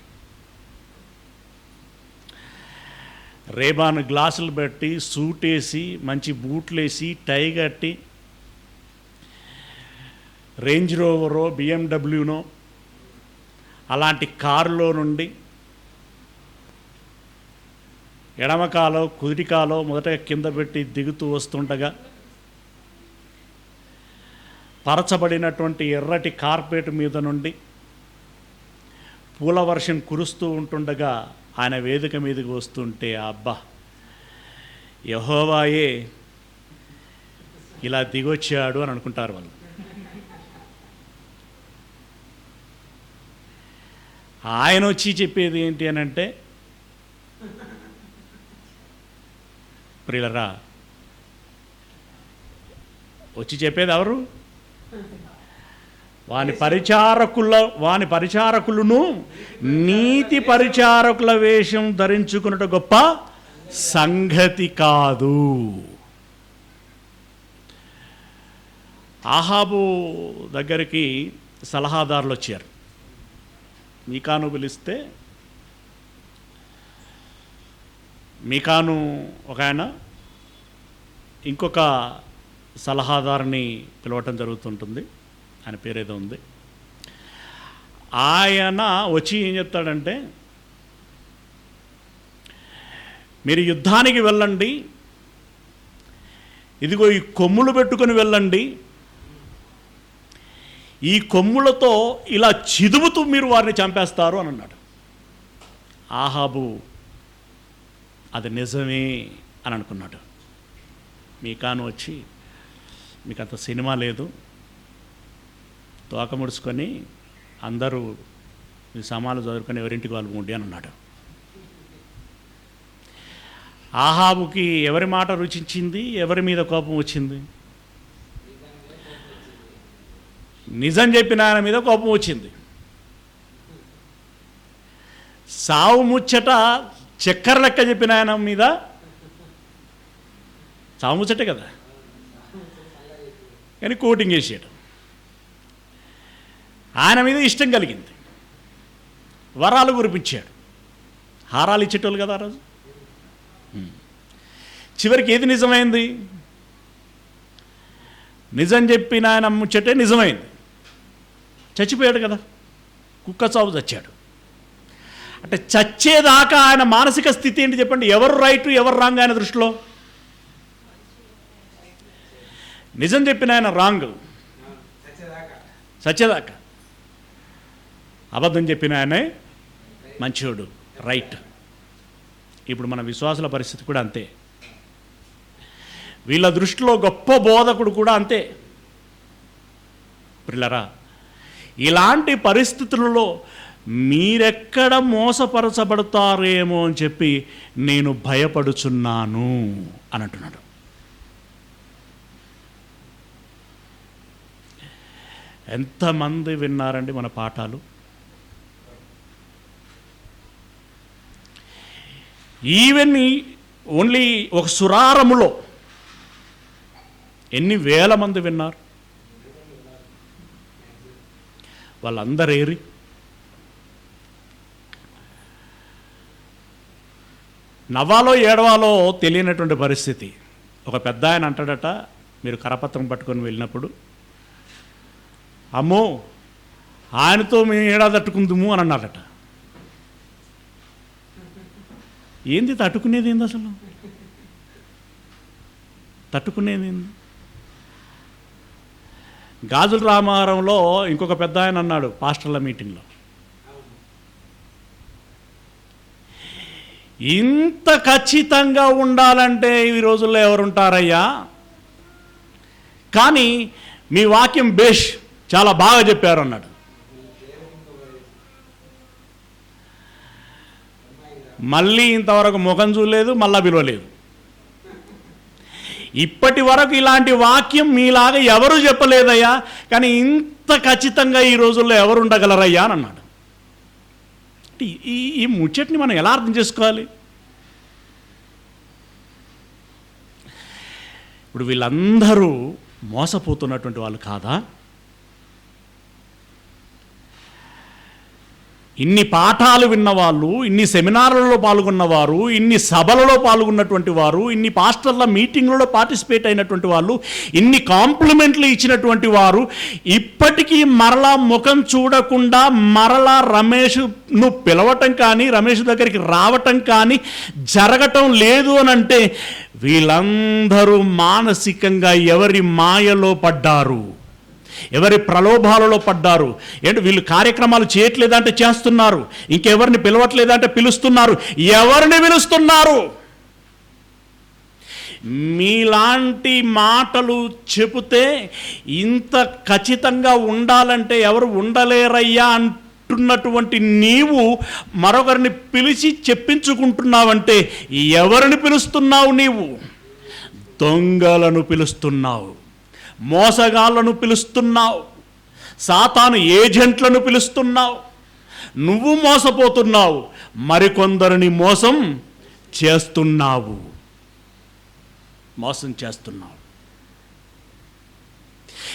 రేబాన్ గ్లాసులు పెట్టి సూట్ వేసి మంచి బూట్లు వేసి టై కట్టి రేంజ్ రోవరో బిఎండబ్ల్యూనో అలాంటి కారులో నుండి ఎడమకాలో కుదిరికాలో మొదటగా కింద పెట్టి దిగుతూ వస్తుండగా పరచబడినటువంటి ఎర్రటి కార్పెట్ మీద నుండి పూల వర్షం కురుస్తూ ఉంటుండగా ఆయన వేదిక మీదకి వస్తుంటే అబ్బా యెహోవాయే ఇలా దిగొచ్చాడు అని అనుకుంటారు వాళ్ళు. ఆయన వచ్చి చెప్పేది ఏంటి అని అంటే, ప్రియులరా, వచ్చి చెప్పేది ఎవరు? వాని పరిచారకులను నీతి పరిచారకుల వేషం ధరించుకున్నట గొప్ప సంగతి కాదు. ఆహాబు దగ్గరికి సలహాదారులు వచ్చారు. మీకాను పిలిస్తే మీకాను ఒక ఆయన ఇంకొక సలహాదారుని పిలవటం జరుగుతుంటుంది. ఆయన పేరేదో ఉంది. ఆయన వచ్చి ఏం చెప్తాడంటే, మీరు యుద్ధానికి వెళ్ళండి, ఇదిగో ఈ కొమ్ములు పెట్టుకొని వెళ్ళండి, ఈ కొమ్ములతో ఇలా చిదుముతూ మీరు వారిని చంపేస్తారు అని అన్నాడు. ఆహాబు అది నిజమే అని అనుకున్నాడు. మీకాను వచ్చి, మీకు అంత సినిమా లేదు, తోక ముడుచుకొని అందరూ మీ సమాలు చదువుకొని ఎవరింటికి వాళ్ళు ఉండి అని అన్నాడు. ఆహాబుకి ఎవరి మాట రుచించింది, ఎవరి మీద కోపం వచ్చింది? నిజం చెప్పిన ఆయన మీద కోపం వచ్చింది. సావు ముచ్చట చక్కెర లెక్క చెప్పిన ఆయన మీద, సావు ముచ్చటే కదా కానీ కోటింగ్ వేసాడు. ఆయన మీద ఇష్టం కలిగింది, వరాలు కురిపించాడు. హారాలు ఇచ్చేటోళ్ళు కదా ఆ రోజు. చివరికి ఏది నిజమైంది? నిజం చెప్పిన ఆయన ముచ్చటే నిజమైంది. చచ్చిపోయాడు కదా, కుక్క చావు చచ్చాడు. అంటే చచ్చేదాకా ఆయన మానసిక స్థితి ఏంటి చెప్పండి? ఎవరు రైటు ఎవరు రాంగ్ ఆయన దృష్టిలో? నిజం చెప్పిన ఆయన రాంగ్ చచ్చేదాకా, అబద్ధం చెప్పిన ఆయనే మంచివాడు, రైట్. ఇప్పుడు మన విశ్వాసుల పరిస్థితి కూడా అంతే. వీళ్ళ దృష్టిలో గొప్ప బోధకుడు కూడా అంతే. ప్రియులారా, ఇలాంటి పరిస్థితులలో మీరెక్కడ మోసపరచబడతారేమో అని చెప్పి నేను భయపడుచున్నాను అని అంటున్నాడు. ఎంతమంది విన్నారండి మన పాఠాలు? ఈవెన్ ఓన్లీ ఒక సురారములో ఎన్ని వేల మంది విన్నారు? వాళ్ళందరూ ఏరి నవ్వాలో ఏడవాలో తెలియనటువంటి పరిస్థితి. ఒక పెద్ద ఆయన అంటాడట, మీరు కరపత్రం పట్టుకొని వెళ్ళినప్పుడు, అమ్మో ఆయనతో మేము ఏడాదట్టుకుందుము అని అన్నాడట. ఏంది తట్టుకునేది? ఏంది అసలు తట్టుకునేది ఏంది? గాజుల రామారంలో ఇంకొక పెద్ద ఆయన అన్నాడు పాస్టర్ల మీటింగ్లో, ఇంత ఖచ్చితంగా ఉండాలంటే ఈ రోజుల్లో ఎవరుంటారయ్యా, కానీ మీ వాక్యం బేష్ చాలా బాగా చెప్పారు అన్నాడు. మళ్ళీ ఇంతవరకు ముఖం చూడలేదు, మళ్ళా విలువలేదు. ఇప్పటి వరకు ఇలాంటి వాక్యం మీలాగా ఎవరు చెప్పలేదయ్యా, కానీ ఇంత ఖచ్చితంగా ఈ రోజుల్లో ఎవరు ఉండగలరయ్యా అని అన్నాడు. ఈ ముచ్చట్ని మనం ఎలా అర్థం చేసుకోవాలి? ఇప్పుడు వీళ్ళందరూ మోసపోతున్నటువంటి వాళ్ళు కాదా? ఇన్ని పాఠాలు విన్నవాళ్ళు, ఇన్ని సెమినార్లలో పాల్గొన్నవారు, ఇన్ని సభలలో పాల్గొన్నటువంటి వారు, ఇన్ని పాస్టర్ల మీటింగ్లలో పార్టిసిపేట్ అయినటువంటి వాళ్ళు, ఇన్ని కాంప్లిమెంట్లు ఇచ్చినటువంటి వారు ఇప్పటికీ మరలా ముఖం చూడకుండా మరలా రమేష్ను పిలవటం కానీ, రమేష్ దగ్గరికి రావటం కానీ జరగటం లేదు అని అంటే వీళ్ళందరూ మానసికంగా ఎవరి మాయలో పడ్డారు, ఎవరి ప్రలోభాలలో పడ్డారు. ఏంటి వీళ్ళు కార్యక్రమాలు చేయట్లేదంటే చేస్తున్నారు, ఇంకెవరిని పిలవట్లేదంటే పిలుస్తున్నారు. ఎవరిని పిలుస్తున్నారు? మీలాంటి మాటలు చెబితే ఇంత ఖచ్చితంగా ఉండాలంటే ఎవరు ఉండలేరయ్యా అంటున్నటువంటి నీవు మరొకరిని పిలిచి చెప్పించుకుంటున్నావంటే ఎవరిని పిలుస్తున్నావు? నీవు దొంగలను పిలుస్తున్నావు, మోసగాళ్లను పిలుస్తున్నావు, సాతాను ఏజెంట్లను పిలుస్తున్నావు. నువ్వు మోసపోతున్నావు, మరికొందరిని మోసం చేస్తున్నావు.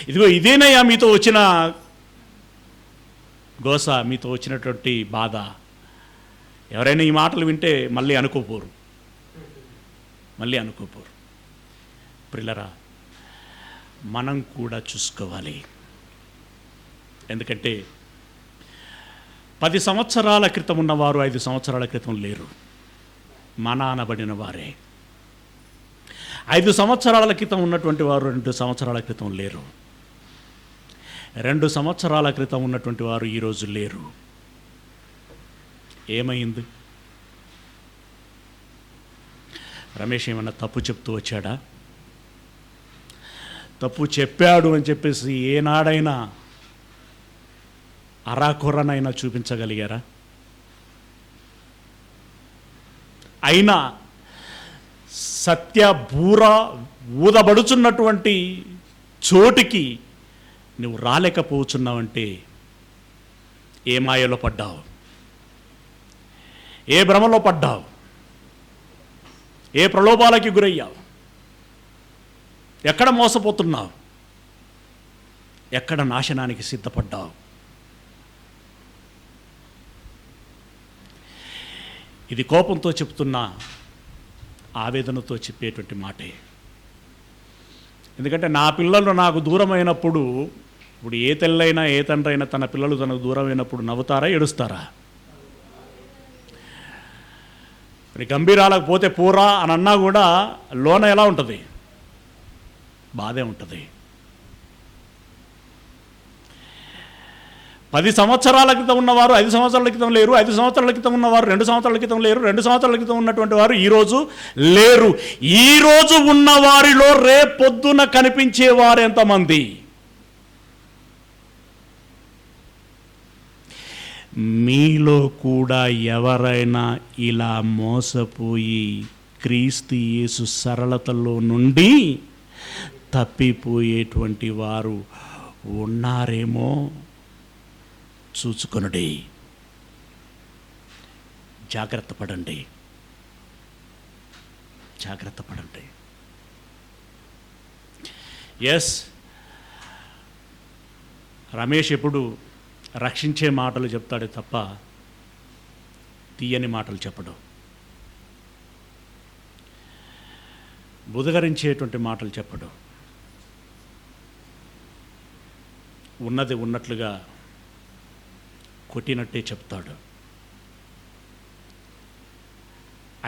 ఇదిగో ఇదేనయ్యా మీతో వచ్చిన గోస, మీతో వచ్చినటువంటి బాధ. ఎవరైనా ఈ మాటలు వింటే మళ్ళీ అనుకోపోరు. ప్రియులారా, మనం కూడా చూసుకోవాలి. ఎందుకంటే 10 సంవత్సరాల క్రితం ఉన్నవారు 5 సంవత్సరాల క్రితం లేరు, మన అనబడిన వారే. 5 సంవత్సరాల క్రితం ఉన్నటువంటి వారు 2 సంవత్సరాల క్రితం లేరు, 2 సంవత్సరాల క్రితం ఉన్నటువంటి వారు ఈరోజు లేరు. ఏమైంది? రమేష్ ఏమన్నా తప్పు చెప్తూ వచ్చాడా? తప్పు చెప్పాడు అని చెప్పేసి ఏనాడైనా అరాకొరనైనా చూపించగలిగారా? అయినా సత్య బూర ఊదబడుచున్నటువంటి చోటికి నువ్వు రాలేకపోతున్నావంటే ఏ మాయలో పడ్డావు, ఏ భ్రమలో పడ్డావు, ఏ ప్రలోభాలకి గురయ్యావు, ఎక్కడ మోసపోతున్నావు, ఎక్కడ నాశనానికి సిద్ధపడ్డావు? ఇది కోపంతో చెప్తున్నా, ఆవేదనతో చెప్పేటువంటి మాటే. ఎందుకంటే నా పిల్లలు నాకు దూరమైనప్పుడు, ఇప్పుడు ఏ తల్లైనా ఏ తండ్రి అయినా తన పిల్లలు తనకు దూరమైనప్పుడు నవ్వుతారా, ఏడుస్తారా? మరి గంభీరాలకు పోతే పోరా అని అన్నా కూడా లోన ఎలా ఉంటుంది? బాధే ఉంటుంది. 10 సంవత్సరాల క్రితం ఉన్నవారు 5 సంవత్సరాల క్రితం లేరు, 5 సంవత్సరాల క్రితం ఉన్నవారు 2 సంవత్సరాల క్రితం లేరు, 2 సంవత్సరాల క్రితం ఉన్నటువంటి వారు ఈరోజు లేరు. ఈరోజు ఉన్నవారిలో రేపొద్దున కనిపించేవారు ఎంతమంది? మీలో కూడా ఎవరైనా ఇలా మోసపోయి క్రీస్తు యేసు సరళతలో నుండి తప్పిపోయేటువంటి వారు ఉన్నారేమో చూసుకొనుడి. జాగ్రత్త పడండి. ఎస్, రమేష్ ఎప్పుడు రక్షించే మాటలు చెప్తాడే తప్ప తీయని మాటలు చెప్పడు, బుధగరించేటువంటి మాటలు చెప్పడు. ఉన్నది ఉన్నట్లుగా కొట్టినట్టే చెప్తాడు.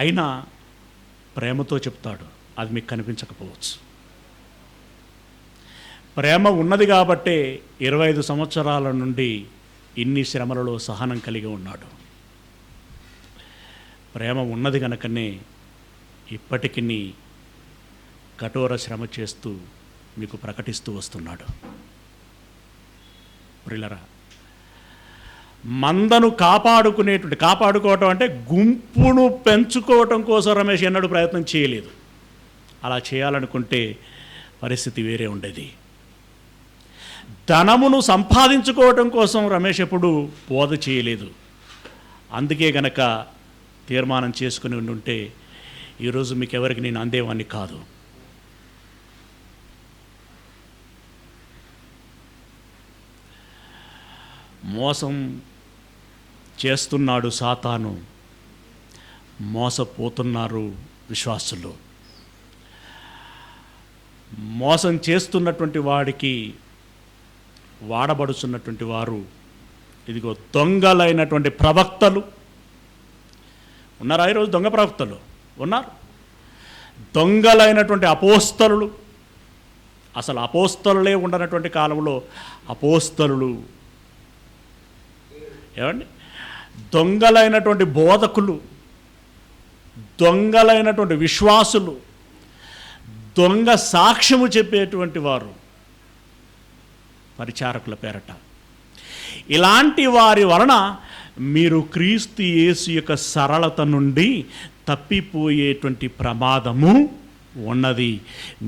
అయినా ప్రేమతో చెప్తాడు. అది మీకు కనిపించకపోవచ్చు. ప్రేమ ఉన్నది కాబట్టే 25 సంవత్సరాల నుండి ఇన్ని శ్రమలలో సహనం కలిగి ఉన్నాడు. ప్రేమ ఉన్నది కనుకనే ఇప్పటికీ కఠోర శ్రమ చేస్తూ మీకు ప్రకటిస్తూ వస్తున్నాడు. ప్రియులారా, మందను కాపాడుకోవటం అంటే గుంపును పెంచుకోవటం కోసం రమేష్ ఎన్నడూ ప్రయత్నం చేయలేదు. అలా చేయాలనుకుంటే పరిస్థితి వేరే ఉండేది. ధనమును సంపాదించుకోవటం కోసం రమేష్ ఎప్పుడు బోధ చేయలేదు. అందుకే గనక తీర్మానం చేసుకుని ఉంటే ఈరోజు మీకు ఎవరికి నేను అందేవాన్ని కాదు. మోసం చేస్తున్నాడు సాతాను. మోసపోతున్నారు విశ్వాసులు. మోసం చేస్తున్నటువంటి వాడికి వాడబడుతున్నటువంటి వారు ఇదిగో దొంగలైనటువంటి ప్రవక్తలు ఉన్నారా? ఈరోజు దొంగ ప్రవక్తలు ఉన్నారు. దొంగలైనటువంటి అపోస్తలులు, అసలు అపోస్తలులే ఉండనటువంటి కాలంలో అపోస్తలులు, ఏమండి, దొంగలైనటువంటి బోధకులు, దొంగలైనటువంటి విశ్వాసులు, దొంగ సాక్ష్యము చెప్పేటువంటి వారు పరిచారకుల పేరట. ఇలాంటి వారి వలన మీరు క్రీస్తు యేసు యొక్క సరళత నుండి తప్పిపోయేటువంటి ప్రమాదము ఉన్నది.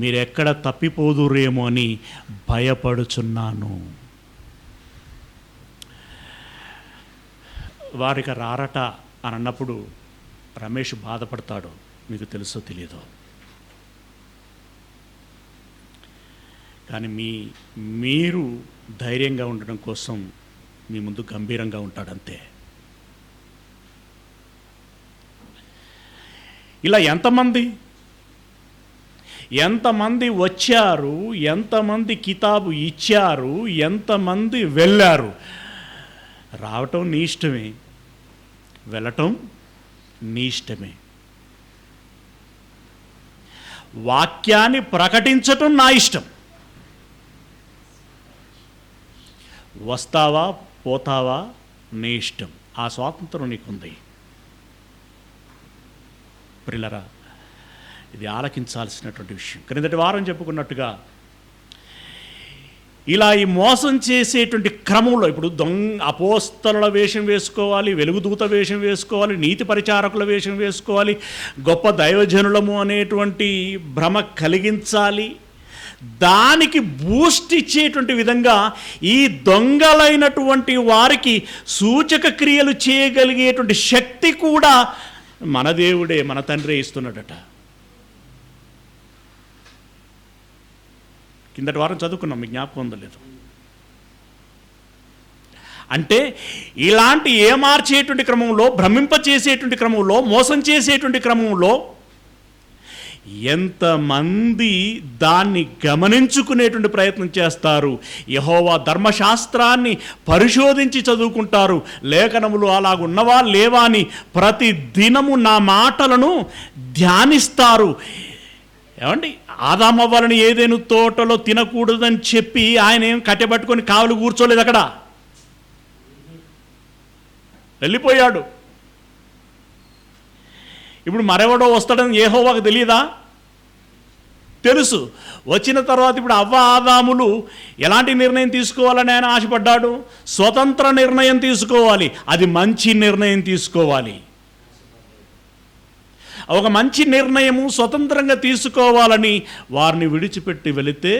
మీరెక్కడ తప్పిపోదురేమో అని భయపడుచున్నాను. వారికి రారట అని అన్నప్పుడు రమేష్ బాధపడతాడు. మీకు తెలుసో తెలియదో, కానీ మీరు ధైర్యంగా ఉండడం కోసం మీ ముందు గంభీరంగా ఉంటాడంతే. ఇలా ఎంతమంది వచ్చారు, ఎంతమంది కితాబు ఇచ్చారు, ఎంతమంది వెళ్ళారు. రావటం నీ ఇష్టమే, వెళ్ళటం నీ ఇష్టమే. వాక్యాన్ని ప్రకటించటం నా ఇష్టం. వస్తావా పోతావా నీ ఇష్టం. ఆ స్వాతంత్రం నీకుంది. ప్రియులారా, ఇది ఆలకించాల్సినటువంటి విషయం. క్రిందటి వారం చెప్పుకున్నట్టుగా ఇలా ఈ మోసం చేసేటువంటి క్రమంలో ఇప్పుడు అపోస్తలుల వేషం వేసుకోవాలి, వెలుగుదూత వేషం వేసుకోవాలి, నీతి పరిచారకుల వేషం వేసుకోవాలి, గొప్ప దైవజనులము అనేటువంటి భ్రమ కలిగించాలి. దానికి బూస్ట్ ఇచ్చేటువంటి విధంగా ఈ దొంగలైనటువంటి వారికి సూచక క్రియలు చేయగలిగేటువంటి శక్తి కూడా మన దేవుడే, మన తండ్రే ఇస్తున్నాడట. కిందటి వారం చదువుకున్నాం, మీకు జ్ఞాపకం ఉందో లేదు. అంటే ఇలాంటి ఏమార్చేటువంటి క్రమంలో, భ్రమింపచేసేటువంటి క్రమంలో, మోసం చేసేటువంటి క్రమంలో ఎంతమంది దాన్ని గమనించుకునేటువంటి ప్రయత్నం చేస్తారు. యెహోవా ధర్మశాస్త్రాన్ని పరిశోధించి చదువుకుంటారు. లేఖనములు అలాగున్నవా లేవా అని ప్రతి దినము నా మాటలను ధ్యానిస్తారు. ఏమండి, ఆదామవ్వాలని ఏదేను తోటలో తినకూడదని చెప్పి ఆయన ఏం కట్టెబట్టుకొని కావలి కూర్చోలేదు, అక్కడ వెళ్ళిపోయాడు. ఇప్పుడు మరెవడో వస్తాడని యెహోవాకు తెలియదా? తెలుసు. వచ్చిన తర్వాత ఇప్పుడు అవ్వ ఆదాములు ఎలాంటి నిర్ణయం తీసుకోవాలని ఆయన ఆశపడ్డాడు? స్వతంత్ర నిర్ణయం తీసుకోవాలి. అది మంచి నిర్ణయం తీసుకోవాలి. ఒక మంచి నిర్ణయము స్వతంత్రంగా తీసుకోవాలని వారిని విడిచిపెట్టి వెళితే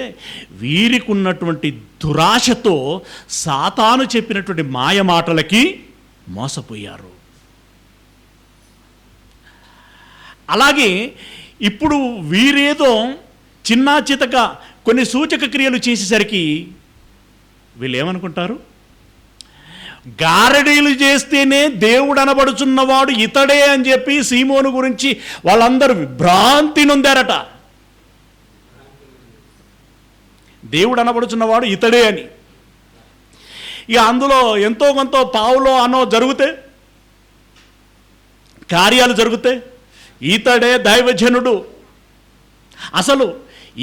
వీరికి ఉన్నటువంటి దురాశతో సాతాను చెప్పినటువంటి మాయ మాటలకి మోసపోయారు. అలాగే ఇప్పుడు వీరేదో చిన్నా చితక కొన్ని సూచక క్రియలు చేసేసరికి వీళ్ళు ఏమనుకుంటారు? గారడీలు చేస్తేనే దేవుడు అనబడుచున్నవాడు ఇతడే అని చెప్పి సీమోను గురించి వాళ్ళందరూ భ్రాంతి నొందారట. దేవుడు అనబడుచున్నవాడు ఇతడే అని. ఇక అందులో ఎంతో కొంత పావులో అనో జరిగితే, కార్యాలు జరిగితే ఈతడే దైవజనుడు, అసలు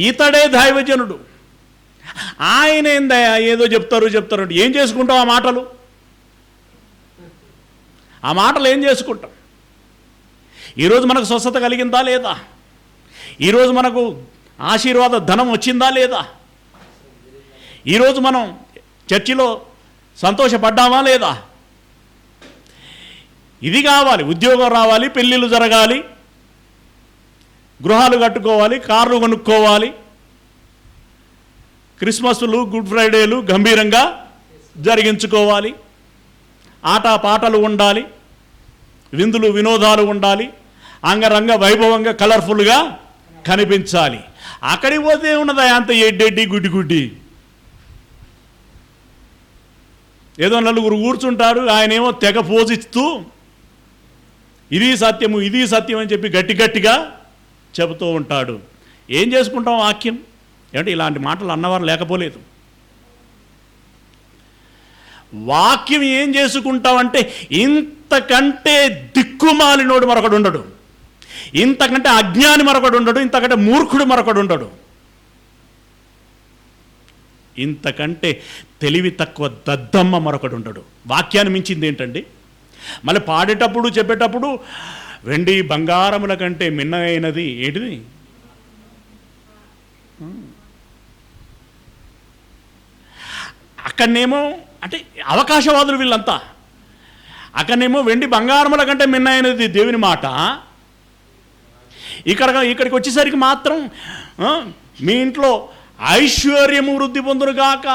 ఈతడే దైవజనుడు, ఆయన ఏందయ్యా ఏదో చెప్తారు అంటే ఏం చేసుకుంటాం? ఆ మాటలు ఏం చేసుకుంటాం? ఈరోజు మనకు స్వస్థత కలిగిందా లేదా? ఈరోజు మనకు ఆశీర్వాద ధనం వచ్చిందా లేదా? ఈరోజు మనం చర్చిలో సంతోషపడ్డామా లేదా? ఇది కావాలి, ఉద్యోగం రావాలి, పెళ్ళిళ్ళు జరగాలి, గృహాలు కట్టుకోవాలి, కార్లు కొనుక్కోవాలి, క్రిస్మస్లు, గుడ్ ఫ్రైడేలు గంభీరంగా జరిగించుకోవాలి, ఆట పాటలు ఉండాలి, విందులు వినోదాలు ఉండాలి, అంగరంగ వైభవంగా కలర్ఫుల్గా కనిపించాలి. అక్కడికి పోతే ఉన్నదా అంత ఎడ్డెడ్డి గుడ్డి గుడ్డి. ఏదో నలుగురు కూర్చుంటారు, ఆయనేమో తెగ పోజిస్తూ ఇది సత్యము ఇది సత్యం అని చెప్పి గట్టి గట్టిగా చెబుతూ ఉంటాడు. ఏం చేసుకుంటాం వాక్యం? ఏమంటే ఇలాంటి మాటలు అన్నవారు లేకపోలేదు. వాక్యం ఏం చేసుకుంటామంటే ఇంతకంటే దిక్కుమాలినోడు మరొకడు ఉండడు, ఇంతకంటే అజ్ఞాని మరొకడు ఉండడు, ఇంతకంటే మూర్ఖుడు మరొకడు ఉండడు, ఇంతకంటే తెలివి తక్కువ దద్దమ్మ మరొకడు ఉండడు. వాక్యాన్ని మించింది ఏంటండి? మళ్ళీ పాడేటప్పుడు చెప్పేటప్పుడు వెండి బంగారముల కంటే మిన్నైనది ఏంటిది? అక్కడనేమో అంటే అవకాశవాదులు వీళ్ళంతా. అక్కడనేమో వెండి బంగారముల కంటే మిన్నైనది దేవుని మాట. ఇక్కడికి వచ్చేసరికి మాత్రం మీ ఇంట్లో ఐశ్వర్యము వృద్ధి పొందునుగాక,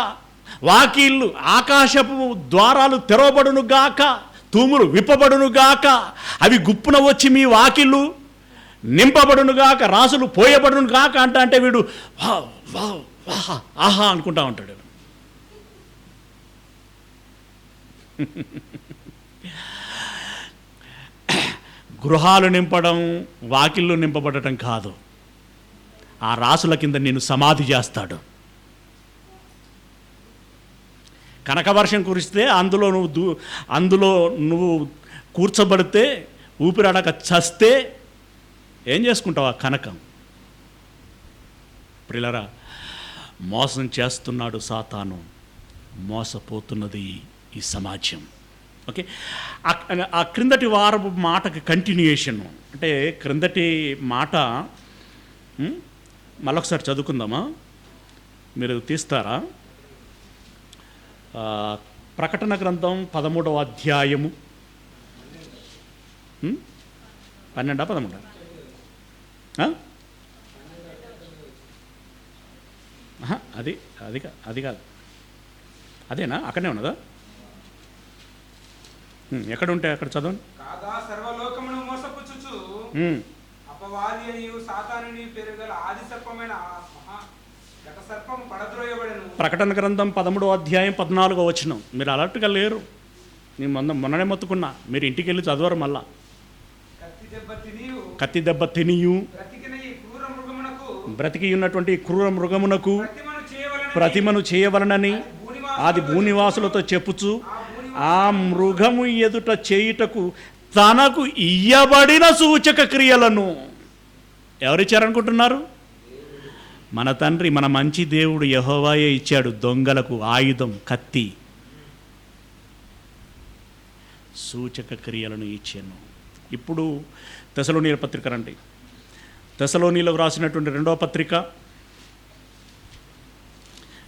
వాకిళ్ళు ఆకాశపు ద్వారాలు తెరవబడునుగాక, తూములు విప్పబడునుగాక, అవి గుప్పున వచ్చి మీ వాకిళ్ళు నింపబడునుగాక, రాసులు పోయబడునుగాక అంటే వీడు వా వా వాహా ఆహా అనుకుంటా ఉంటాడు. గృహాలు నింపడం, వాకిళ్ళు నింపబడటం కాదు, ఆ రాసుల కింద నేను సమాధి చేస్తాడు. కనకవర్షం కురిస్తే అందులో నువ్వు కూర్చోబడితే ఊపిరాడక చస్తే ఏం చేసుకుంటావు ఆ కనకం? ప్రియులారా, మోసం చేస్తున్నాడు సాతాను, మోసపోతున్నది ఈ సమాజం. ఓకే, ఆ క్రిందటి వారపు మాటకి కంటిన్యూయేషన్. అంటే క్రిందటి మాట మళ్ళొకసారి చదువుకుందామా? మీరు తీస్తారా? ప్రకటన గ్రంథం 13వ అధ్యాయము 12 13 అది కాదు, అదేనా? అక్కడనే ఉన్నదా? ఎక్కడ ఉంటే అక్కడ చదవండి. ప్రకటన గ్రంథం 13వ అధ్యాయం 14వ వచనం. మీరు అలర్ట్గా లేరు, నేను మొన్ననే మొత్తుకున్నా, మీరు ఇంటికి వెళ్ళి చదవరు. మళ్ళా కత్తి దెబ్బ తినియు బ్రతికి ఉన్నటువంటి క్రూర మృగమునకు ప్రతిమను చేయవలనని అది భూనివాసులతో చెప్పుచు ఆ మృగము ఎదుట చేయుటకు తనకు ఇయ్యబడిన సూచక క్రియలను ఎవరిచ్చారనుకుంటున్నారు? మన తండ్రి, మన మంచి దేవుడు యెహోవాయే ఇచ్చాడు. దొంగలకు ఆయుధం కత్తి, సూచక క్రియలను ఇచ్చాను. ఇప్పుడు తెసలోనియ పత్రిక రండి. తెసలోనియలకు రాసినటువంటి 2వ పత్రిక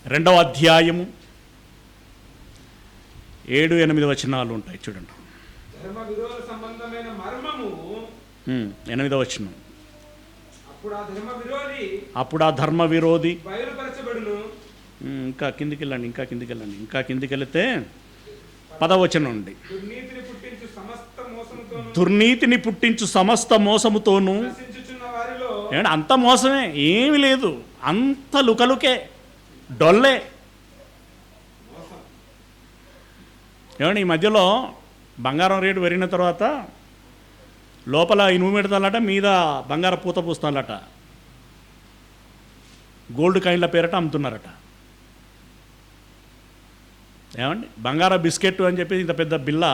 2వ అధ్యాయము 7-8 వచనాలు ఉంటాయి, చూడండి. 8వ వచనం. అప్పుడు ఆ ధర్మ విరోధి ఇంకా కిందికి వెళ్తే 10వ వచనం నుండి దుర్నీతిని పుట్టించు సమస్త మోసముతోనూ. అంత మోసమే, ఏమి లేదు, అంత లుకలుకే, డొల్లే. ఏమండి, ఈ మధ్యలో బంగారం రేటు పెరిగిన తర్వాత లోపల ఇనుము పెడతాలట, మీద బంగారం పూత పూస్తాలట, గోల్డ్ కాయిన్ల పేరట అమ్ముతున్నారట. ఏమండి, బంగారం బిస్కెట్ అని చెప్పి ఇంత పెద్ద బిల్ల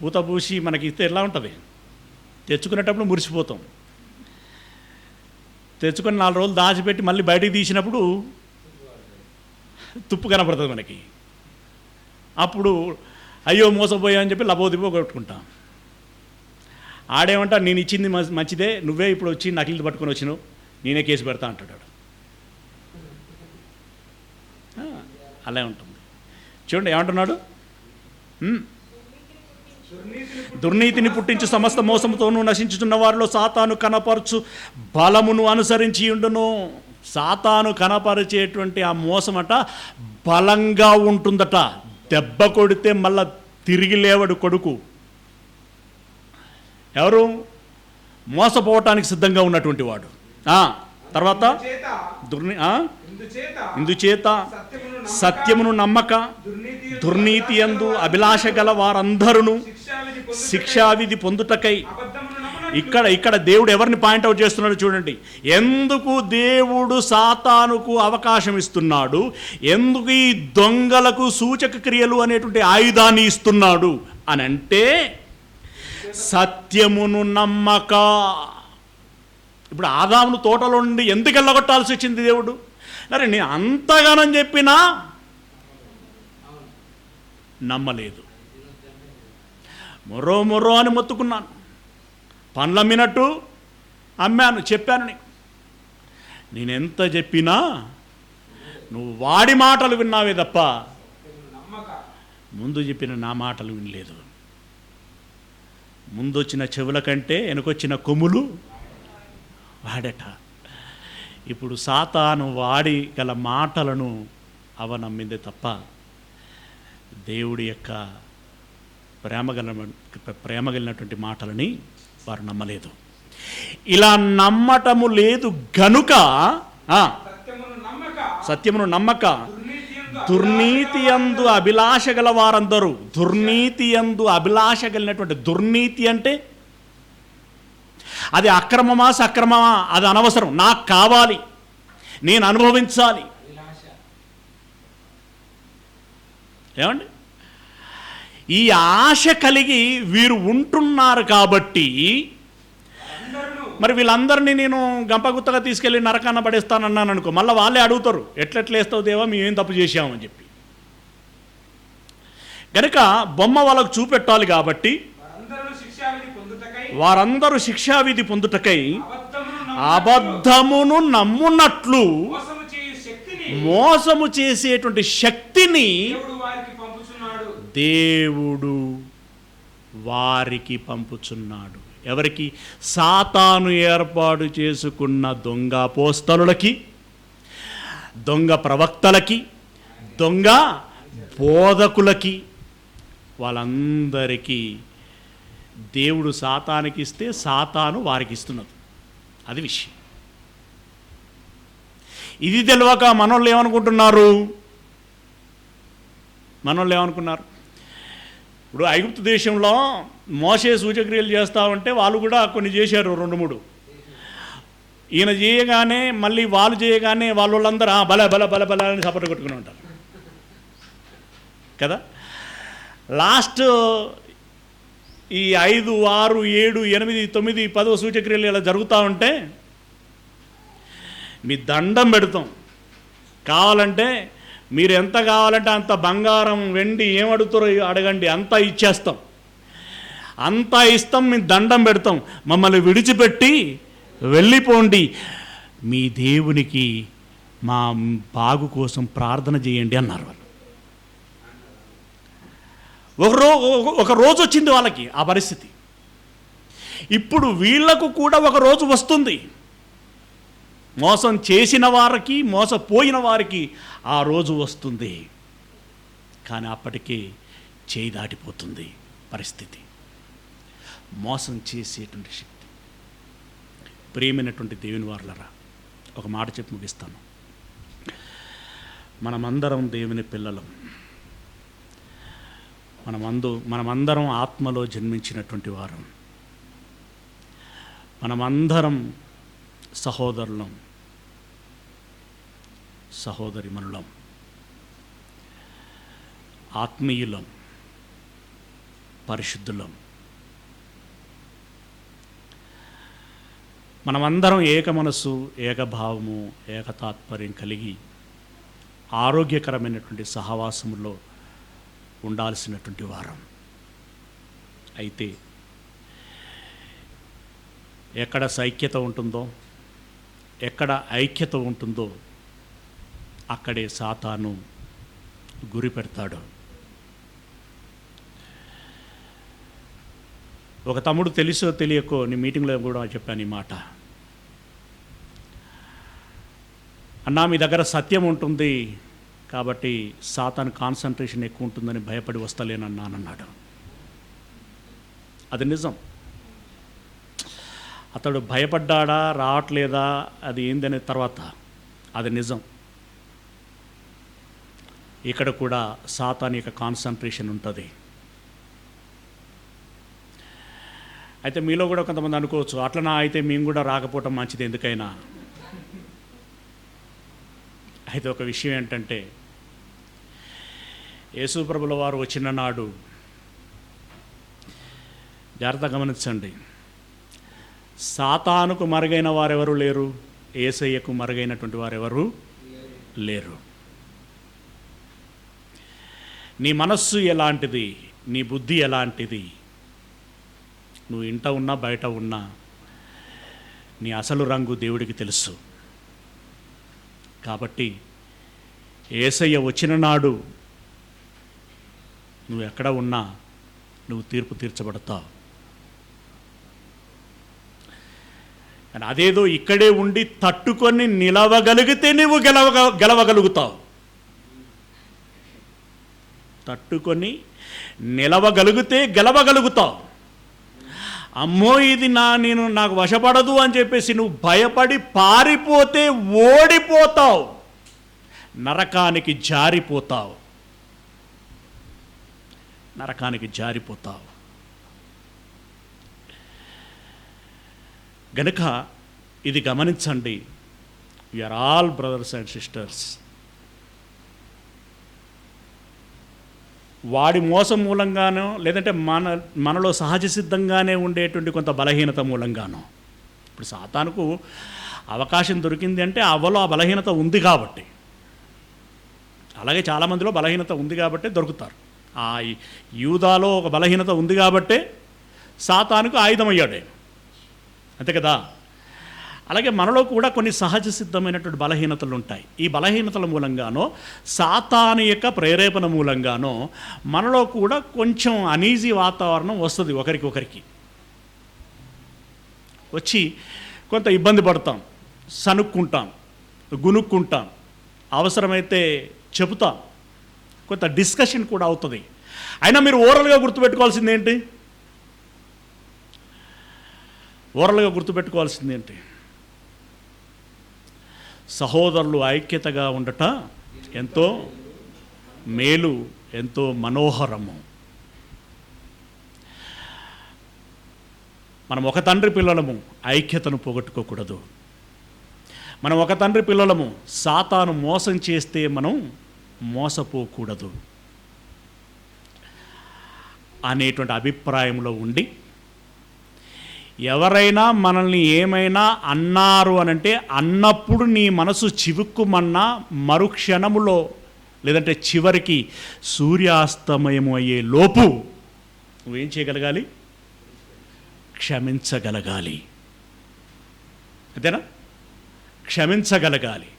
పూత పూసి మనకి ఇస్తే ఎలా ఉంటుంది? తెచ్చుకునేటప్పుడు మురిసిపోతాం, తెచ్చుకొని 4 రోజులు దాచిపెట్టి మళ్ళీ బయటికి తీసినప్పుడు తుప్పు కనపడుతుంది మనకి. అప్పుడు అయ్యో మోసపోయా అని చెప్పి లబోదిబో కొట్టుకుంటాం. ఆడేమంటా, నేను ఇచ్చింది మంచిదే, నువ్వే ఇప్పుడు వచ్చి నకిలీలు పట్టుకొని వచ్చినావు, నేనే కేసు పెడతా అంటాడు. అలా ఉంటుంది. చూడండి ఏమంటున్నాడు, దుర్నీతిని పుట్టించు సమస్త మోసముతోనూ నశించుతున్న వారిలో సాతాను కనపరచు బలమును అనుసరించి ఉండును. సాతాను కనపరిచేటువంటి ఆ మోసమట బలంగా ఉంటుందట. దెబ్బ కొడితే మళ్ళా తిరిగి లేవడు కొడుకు. ఎవరు? మోసపోవటానికి సిద్ధంగా ఉన్నటువంటి వాడు. తర్వాత ఇందుచేత సత్యమును నమ్మక దుర్నీతి యందు అభిలాష గల వారందరూ శిక్షావిధి పొందుటకై. ఇక్కడ దేవుడు ఎవరిని పాయింట్అవుట్ చేస్తున్నాడు చూడండి. ఎందుకు దేవుడు సాతానుకు అవకాశం ఇస్తున్నాడు, ఎందుకు ఈ దొంగలకు సూచక క్రియలు అనేటువంటి ఆయుధాన్ని ఇస్తున్నాడు అని అంటే, సత్యమును నమ్మక. ఇప్పుడు ఆదామును తోటలో నుండి ఎందుకు వెళ్ళగొట్టాల్సి వచ్చింది దేవుడు? అరే నేను అంతగానం చెప్పినా నమ్మలేదు. మొర్రో అని మొత్తుకున్నాను, పండ్లు అమ్మినట్టు అమ్మాను, చెప్పాను నీకు. నేనెంత చెప్పినా నువ్వు వాడి మాటలు విన్నావే తప్ప ముందు చెప్పిన నా మాటలు వినలేదు. ముందొచ్చిన చెవుల కంటే వెనకొచ్చిన కొమ్ములు వాడట. ఇప్పుడు సాతాను వాడి గల మాటలను నమ్మిందే తప్ప దేవుడి యొక్క ప్రేమ కలిగినటువంటి మాటలని వారు నమ్మలేదు. ఇలా నమ్మటము లేదు గనుక సత్యమును నమ్మక దుర్నీతి యందు అభిలాష గల వారందరూ. దుర్నీతి యందు అభిలాష కలిగినటువంటి, దుర్నీతి అంటే అది అక్రమమా సక్రమమా అది అనవసరం, నాకు కావాలి, నేను అనుభవించాలి. ఏమండి, ఈ ఆశ కలిగి వీరు ఉంటున్నారు కాబట్టి మరి వీళ్ళందరినీ నేను గంపగుత్తగా తీసుకెళ్ళి నరకాన్న పడేస్తానన్నాను అనుకో, మళ్ళీ వాళ్ళే అడుగుతారు, ఎట్లెట్లేస్తావు దేవా మేమేం తప్పు చేశామని చెప్పి. కనుక బొమ్మ వాళ్ళకు చూపెట్టాలి కాబట్టి వారందరూ శిక్షావిధి పొందుటకై అబద్ధమును నమ్మునట్లు మోసము చేసేటువంటి శక్తిని దేవుడు వారికి పంపుచున్నాడు. ఎవరికి? సాతాను ఏర్పాటు చేసుకున్న దొంగ అపోస్తలులకి, దొంగ ప్రవక్తలకి, దొంగ బోధకులకి, వాళ్ళందరికీ దేవుడు సాతానికి ఇస్తే సాతాను వారికి ఇస్తున్నది. అది విషయం. ఇది తెలియక మనోళ్ళు ఏమనుకుంటున్నారు? ఇప్పుడు ఐగుప్తు దేశంలో మోషే సూచక్రియలు చేస్తూ ఉంటే వాళ్ళు కూడా కొన్ని చేశారు, 2-3. ఈయన చేయగానే మళ్ళీ వాళ్ళు చేయగానే వాళ్ళందరూ బల అని సపోర్ట్ కొట్టుకుని ఉంటారు కదా. లాస్ట్ ఈ 5, 6, 7, 8, 9, 10 సూచక్రియలు ఇలా జరుగుతూ ఉంటే మీ దండం పెడతాం, కావాలంటే మీరు ఎంత కావాలంటే అంత బంగారం వెండి ఏమడుగుతారో అడగండి, అంతా ఇచ్చేస్తాం, అంతా ఇస్తాం, మీ దండం పెడతాం, మమ్మల్ని విడిచిపెట్టి వెళ్ళిపోండి, మీ దేవునికి మా బాగు కోసం ప్రార్థన చేయండి అన్నారు వాళ్ళు. ఒక రోజు వచ్చింది వాళ్ళకి ఆ పరిస్థితి. ఇప్పుడు వీళ్లకు కూడా ఒక రోజు వస్తుంది. మోసం చేసిన వారికి, మోసపోయిన వారికి ఆ రోజు వస్తుంది. కానీ అప్పటికే చేయి దాటిపోతుంది పరిస్థితి. మోసం చేసేటువంటి శక్తి. ప్రియమైనటువంటి దేవుని వారలారా, ఒక మాట చెప్పి ముగిస్తాను. మనమందరం దేవుని పిల్లలం. మనమందరం ఆత్మలో జన్మించినటువంటి వారం. మనమందరం సహోదరులం, సహోదరిమణులం, ఆత్మీయులం, పరిశుద్ధులం. మనమందరం ఏక మనస్సు, ఏకభావము, ఏకతాత్పర్యం కలిగి ఆరోగ్యకరమైనటువంటి సహవాసములో ఉండాల్సినటువంటి వారం. అయితే ఎక్కడ సైక్యత ఉంటుందో, ఎక్కడ ఐక్యత ఉంటుందో అక్కడే సాతాను గురి పెడతాడు. ఒక తమ్ముడు తెలుసో తెలియకో, నీ మీటింగ్లో కూడా చెప్పాను ఈ మాట. అన్నా మీ దగ్గర సత్యం ఉంటుంది కాబట్టి సాతాను కాన్సన్ట్రేషన్ ఎక్కువ ఉంటుందని భయపడి వస్తలేనన్నానన్నాడు. అది నిజం. అతడు భయపడ్డా రావట్లేదా అది ఏందనే తర్వాత అది నిజం. ఇక్కడ కూడా సాతాను యొక్క కాన్సన్ట్రేషన్ ఉంటుంది. అయితే మీలో కూడా కొంతమంది అనుకోవచ్చు, అట్లనా అయితే మేము కూడా రాకపోవటం మంచిది ఎందుకైనా. అయితే ఒక విషయం ఏంటంటే, యేసు ప్రభుల వారు వచ్చిన నాడు జాగ్రత్త గమనించండి, సాతానుకు మరుగైన వారెవరు లేరు, యేసయ్యకు మరుగైనటువంటి వారెవరు లేరు. నీ మనస్సు ఎలాంటిది, నీ బుద్ధి ఎలాంటిది, నువ్వు ఇంట ఉన్నా బయట ఉన్నా నీ అసలు రంగు దేవుడికి తెలుసు. కాబట్టి యేసయ్య వచ్చిన నాడు నువ్వు ఎక్కడ ఉన్నా నువ్వు తీర్పు తీర్చబడతావు. కానీ అదేదో ఇక్కడే ఉండి తట్టుకొని నిలవగలిగితే నువ్వు గెలవగలుగుతావు. తట్టుకొని నిలవగలిగితే గెలవగలుగుతావు. అమ్మో ఇది నాకు వశపడదు అని చెప్పేసి నువ్వు భయపడి పారిపోతే ఓడిపోతావు, నరకానికి జారిపోతావు. గనుక ఇది గమనించండి, we are all brothers and sisters. వాడి మోసం మూలంగానో లేదంటే మనలో సహజ సిద్ధంగానే ఉండేటువంటి కొంత బలహీనత మూలంగానో. ఇప్పుడు సాతానుకు అవకాశం దొరికింది అంటే అవ్వలో ఆ బలహీనత ఉంది కాబట్టి, అలాగే చాలామందిలో బలహీనత ఉంది కాబట్టి దొరుకుతారు. ఆ యూదాలో ఒక బలహీనత ఉంది కాబట్టే సాతానుకు ఆయుధమయ్యాడు ఆయన, అంతే కదా. అలాగే మనలో కూడా కొన్ని సహజ సిద్ధమైనటువంటి బలహీనతలు ఉంటాయి. ఈ బలహీనతల మూలంగానో సాతాను యొక్క ప్రేరేపణ మూలంగానో మనలో కూడా కొంచెం అనీజీ వాతావరణం వస్తుంది. ఒకరికి వచ్చి కొంత ఇబ్బంది పడతాం, సనుక్కుంటాం, గునుక్కుంటాం, అవసరమైతే చెబుతాం, కొంత డిస్కషన్ కూడా అవుతుంది. అయినా మీరు ఓరల్గా గుర్తుపెట్టుకోవాల్సిందేంటి? సహోదరులు ఐక్యతగా ఉండట ఎంతో మేలు, ఎంతో మనోహరము. మనం ఒక తండ్రి పిల్లలము, ఐక్యతను పోగొట్టుకోకూడదు. మనం ఒక తండ్రి పిల్లలము, సాతాను మోసం చేస్తే మనం మోసపోకూడదు అనేటువంటి అభిప్రాయంలో ఉండి, ఎవరైనా మనల్ని ఏమైనా అన్నారు అనంటే అన్నప్పుడు నీ మనసు చివుక్కుమన్నా మరుక్షణములో లేదంటే చివరికి సూర్యాస్తమయము అయ్యే లోపు నువ్వేం చేయగలగాలి? క్షమించగలగాలి. అంతేనా? క్షమించగలగాలి,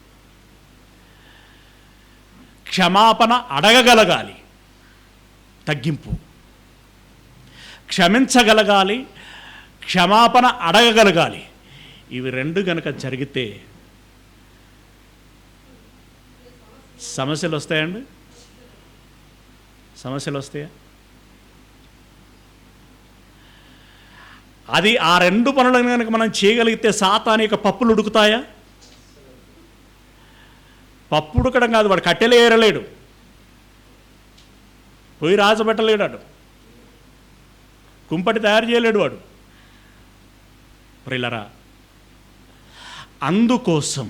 క్షమాపణ అడగగలగాలి, తగ్గింపు. క్షమించగలగాలి, క్షమాపణ అడగగలగాలి. ఇవి రెండు గనక జరిగితే సమస్యలు వస్తాయండి? సమస్యలు వస్తాయా? అది ఆ రెండు పనులను కనుక మనం చేయగలిగితే సాతాను యొక్క పప్పులు ఉడుకుతాయా? పప్పు ఉడకడం కాదు, వాడు కట్టెలు ఏరలేడు, పొయ్యి రాజబెట్టలేడు, వాడు కుంపటి తయారు చేయలేడు వాడు. ప్రియులారా, అందుకోసం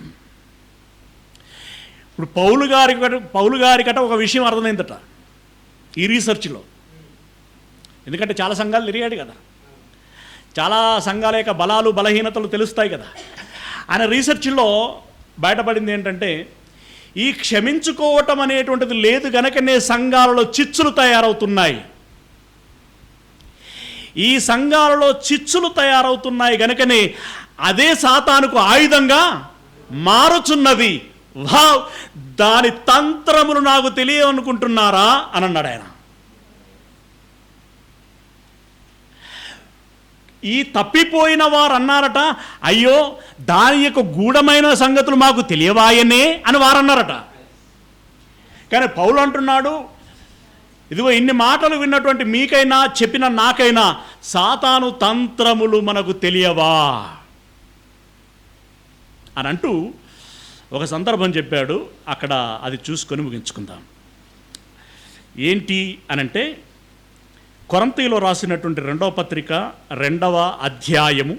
ఇప్పుడు పౌలు గారికట ఒక విషయం అర్థమైందట ఈ రీసెర్చ్లో. ఎందుకంటే చాలా సంఘాలు తిరిగాడు కదా, చాలా సంఘాల యొక్క బలాలు బలహీనతలు తెలుస్తాయి కదా. ఆయన రీసెర్చ్లో బయటపడింది ఏంటంటే, ఈ క్షమించుకోవటం అనేటువంటిది లేదు గనకనే సంఘాలలో చిచ్చులు తయారవుతున్నాయి. ఈ సంఘాలలో చిచ్చులు తయారవుతున్నాయి గనుకనే అదే సాతానుకు ఆయుధంగా మారుచున్నది. వావ్, దాని తంత్రములు నాకు తెలియనుకుంటున్నారా అని అన్నాడు ఆయన. ఈ తప్పిపోయిన వారు అన్నారట, అయ్యో దాని యొక్క గూఢమైన సంగతులు మాకు తెలియవాయనే అని వారన్నారట. కానీ పౌలు అంటున్నాడు, ఇదిగో ఇన్ని మాటలు విన్నటువంటి మీకైనా చెప్పిన నాకైనా సాతాను తంత్రములు మనకు తెలియవా అని అంటూ ఒక సందర్భం చెప్పాడు. అక్కడ అది చూసుకొని ముగించుకుందాం. ఏంటి అనంటే కొరింథీయులో రాసినటువంటి 2వ పత్రిక 2వ అధ్యాయము,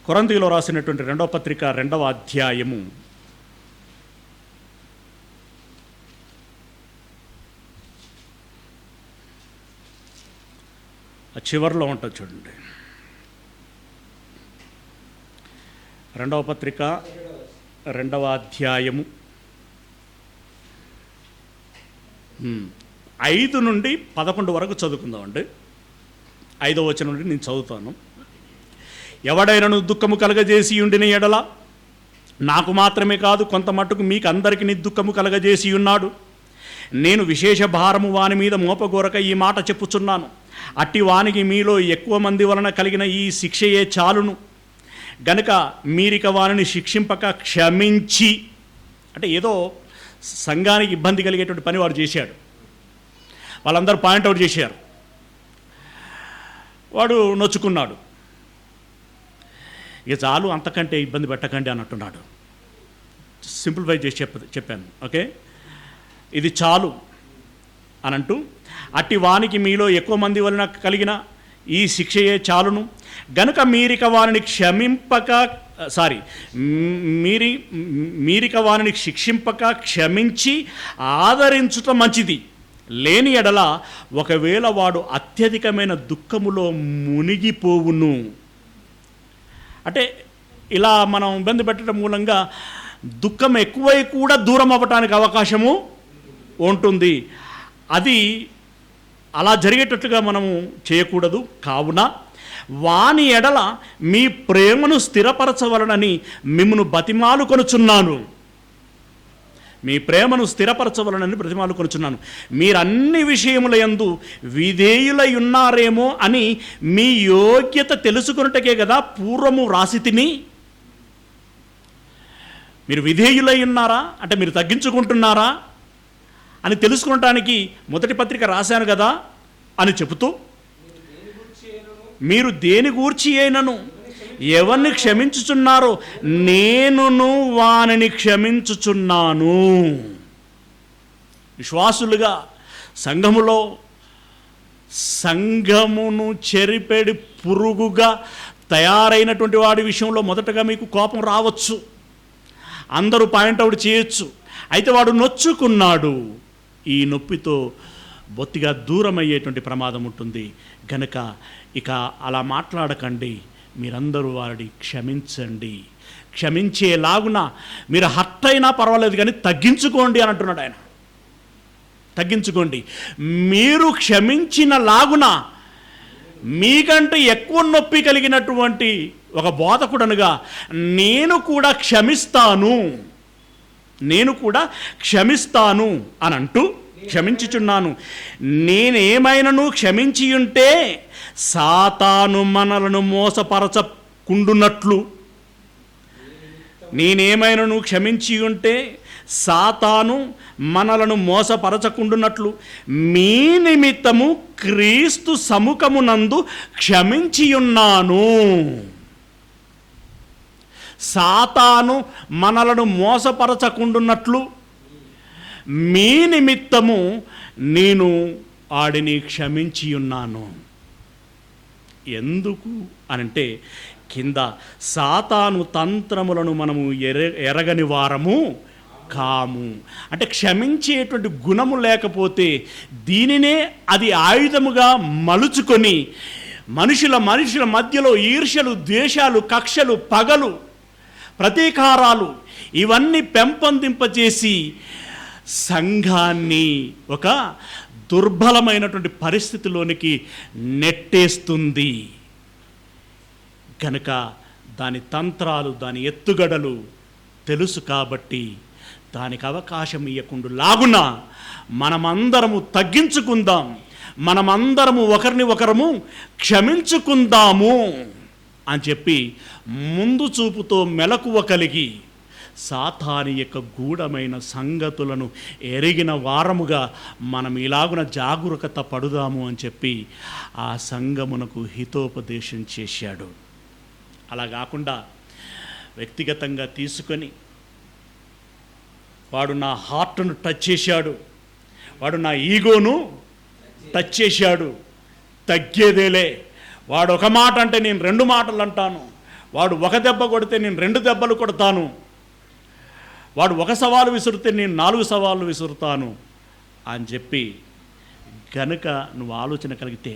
కొరింథీయులో రాసినటువంటి 2వ పత్రిక 2వ అధ్యాయము చివరిలో ఉంటుంది చూడండి. 2వ పత్రిక 2వ అధ్యాయము 5 నుండి 11 వరకు చదువుకుందామండి. 5వ వచనం నుండి నేను చదువుతాను. ఎవడైనను దుఃఖము కలగజేసి ఉండిన ఎడల నాకు మాత్రమే కాదు, కొంత మట్టుకు మీకు అందరికీ దుఃఖము కలగజేసి ఉన్నాడు. నేను విశేష భారము వాని మీద మోపగోరక ఈ మాట చెప్పుచున్నాను. అట్టి వానికి మీలో ఎక్కువ మంది వలన కలిగిన ఈ శిక్షయే చాలును. గనుక మీరిక వారిని శిక్షింపక క్షమించి, అంటే ఏదో సంఘానికి ఇబ్బంది కలిగేటువంటి పని వాడు చేశాడు, వాళ్ళందరూ పాయింట్అవుట్ చేశారు, వాడు నొచ్చుకున్నాడు. ఇక చాలు, అంతకంటే ఇబ్బంది పెట్టకండి అన్నట్టున్నాడు. సింప్లిఫై చేసి చెప్పాను. ఓకే, ఇది చాలు అనంటూ, అట్టి వానికి మీలో ఎక్కువ మంది వలన కలిగిన ఈ శిక్షయే చాలును. గనుక మీరిక వారిని మీరిక వారిని శిక్షింపక క్షమించి ఆదరించుట మంచిది. లేని ఎడల ఒకవేళ వాడు అత్యధికమైన దుఃఖములో మునిగిపోవును. అంటే ఇలా మనం ఇబ్బంది పెట్టడం మూలంగా దుఃఖం ఎక్కువై కూడా దూరం అవ్వటానికి అవకాశము ఉంటుంది. అది అలా జరిగేటట్లుగా మనము చేయకూడదు. కావున వాని ఎడల మీ ప్రేమను స్థిరపరచవలనని మిమ్మును బతిమాలుకొనుచున్నాను. మీ ప్రేమను స్థిరపరచవలనని బ్రతిమాలుకొనుచున్నాను. మీరన్ని విషయముల యందు విధేయులై ఉన్నారేమో అని మీ యోగ్యత తెలుసుకొనుటకే కదా పూర్వము వ్రాసి తిని. మీరు విధేయులై ఉన్నారా అంటే మీరు తగ్గించుకుంటున్నారా అని తెలుసుకొనటానికి మొదటి పత్రిక రాశాను కదా అని చెబుతూ, మీరు దేని గూర్చి అయినను ఎవరిని క్షమించుచున్నారో నేనును వానిని క్షమించుచున్నాను. విశ్వాసులుగా సంఘమును చెరిపెడి పురుగుగా తయారైనటువంటి వాడి విషయంలో మొదటగా మీకు కోపం రావచ్చు, అందరూ పాయింట్అవుట్ చేయొచ్చు. అయితే వాడు నొచ్చుకున్నాడు, ఈ నొప్పితో బొత్తిగా దూరం అయ్యేటువంటి ప్రమాదం ఉంటుంది. గనక ఇక అలా మాట్లాడకండి, మీరందరూ వారిని క్షమించండి. క్షమించేలాగున మీరు హర్ట్ అయినా పర్వాలేదు కానీ తగ్గించుకోండి అని అంటున్నాడు ఆయన. తగ్గించుకోండి. మీరు క్షమించిన లాగున మీకంటే ఎక్కువ నొప్పి కలిగినటువంటి ఒక బోధకుడనుగా నేను కూడా క్షమిస్తాను అని అంటూ, క్షమించుచున్నాను. నేనేమైనను క్షమించి ఉంటే సాతాను మనలను మోసపరచకుండునట్లు, నేనేమైనను క్షమించి ఉంటే సాతాను మనలను మోసపరచకుండునట్లు మీ నిమిత్తము క్రీస్తు సముఖమునందు క్షమించియున్నాను. సాతాను మనలను మోసపరచకుండునట్లు మీ నిమిత్తము నేను ఆడిని క్షమించియున్నాను. ఎందుకు అనంటే కింద సాతాను తంత్రములను మనము ఎరగని వారము కాము. అంటే క్షమించేటువంటి గుణము లేకపోతే దీనినే అది ఆయుధముగా మలుచుకొని మనుషుల మధ్యలో ఈర్ష్యలు, ద్వేషాలు, కక్షలు, పగలు, ప్రతీకారాలు ఇవన్నీ పెంపొందింపచేసి సంఘాన్ని ఒక దుర్బలమైనటువంటి పరిస్థితిలోనికి నెట్టేస్తుంది. కనుక దాని తంత్రాలు, దాని ఎత్తుగడలు తెలుసు కాబట్టి దానికి అవకాశం ఇవ్వకుండా లాగున మనమందరము తగ్గించుకుందాం, మనమందరము ఒకరిని ఒకరము క్షమించుకుందాము అని చెప్పి ముందు చూపుతో మెలకువ కలిగి సాతాను యొక్క గూఢమైన సంగతులను ఎరిగిన వారముగా మనం ఇలాగున జాగరూకత పడుదాము అని చెప్పి ఆ సంఘమునకు హితోపదేశం చేశాడు. అలా కాకుండా వ్యక్తిగతంగా తీసుకొని వాడు నా హార్ట్ను టచ్ చేశాడు, వాడు నా ఈగోను టచ్ చేశాడు, తగ్గేదేలే. వాడు ఒక మాట అంటే నేను 2 మాటలు అంటాను, వాడు ఒక దెబ్బ కొడితే నేను 2 దెబ్బలు కొడతాను, వాడు ఒక సవాలు విసురితే నేను 4 సవాళ్ళు విసురుతాను అని చెప్పి గనుక నువ్వు ఆలోచన కలిగితే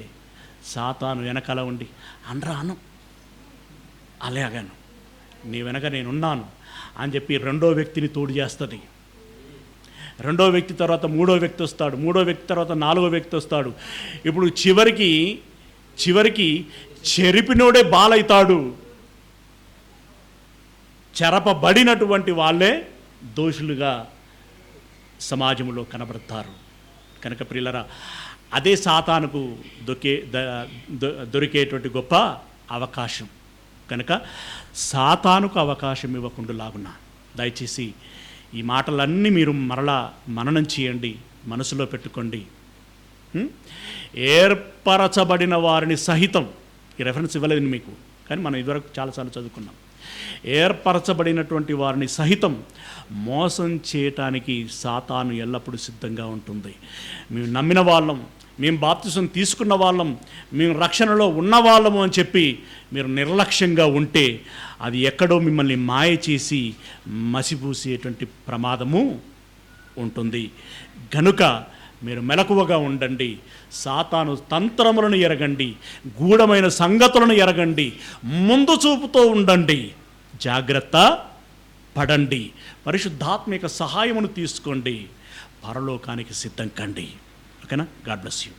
సాతాను వెనకాల ఉండి అనరాను అలాగాను నీ వెనక నేనున్నాను అని చెప్పి 2వ వ్యక్తిని తోడు చేస్తుంది. 2వ వ్యక్తి తర్వాత 3వ వ్యక్తి వస్తాడు, 3వ వ్యక్తి తర్వాత 4వ వ్యక్తి వస్తాడు. ఇప్పుడు చివరికి చెరిపినోడే బాలవుతాడు. చెరపబడినటువంటి వాళ్ళే దోషులుగా సమాజంలో కనబడతారు. కనుక ప్రియులరా, అదే సాతానుకు దొరికేటువంటి గొప్ప అవకాశం. కనుక సాతానుకు అవకాశం ఇవ్వకుండా లాగున్నా దయచేసి ఈ మాటలన్నీ మీరు మరలా మననం చేయండి, మనసులో పెట్టుకోండి. ఏర్పరచబడిన వారిని సహితం, ఈ రెఫరెన్స్ ఇవ్వలేదు మీకు, కానీ మనం ఇదివరకు చాలాసార్లు చదువుకున్నాం. ఏర్పరచబడినటువంటి వారిని సహితం మోసం చేయటానికి సాతాను ఎల్లప్పుడూ సిద్ధంగా ఉంటుంది. మేము నమ్మిన వాళ్ళం, మేము బాప్తిసం తీసుకున్న వాళ్ళం, మేము రక్షణలో ఉన్నవాళ్ళము అని చెప్పి మీరు నిర్లక్ష్యంగా ఉంటే అది ఎక్కడో మిమ్మల్ని మాయ చేసి మసిపూసేటువంటి ప్రమాదము ఉంటుంది. గనుక మీరు మెలకువగా ఉండండి, సాతాను తంత్రములను ఎరగండి, గూఢమైన సంగతులను ఎరగండి, ముందు చూపుతో ఉండండి, జాగ్రత్త పడండి, పరిశుద్ధాత్మిక సహాయమును తీసుకోండి, పరలోకానికి సిద్ధం కండి. ఓకేనా? God bless you.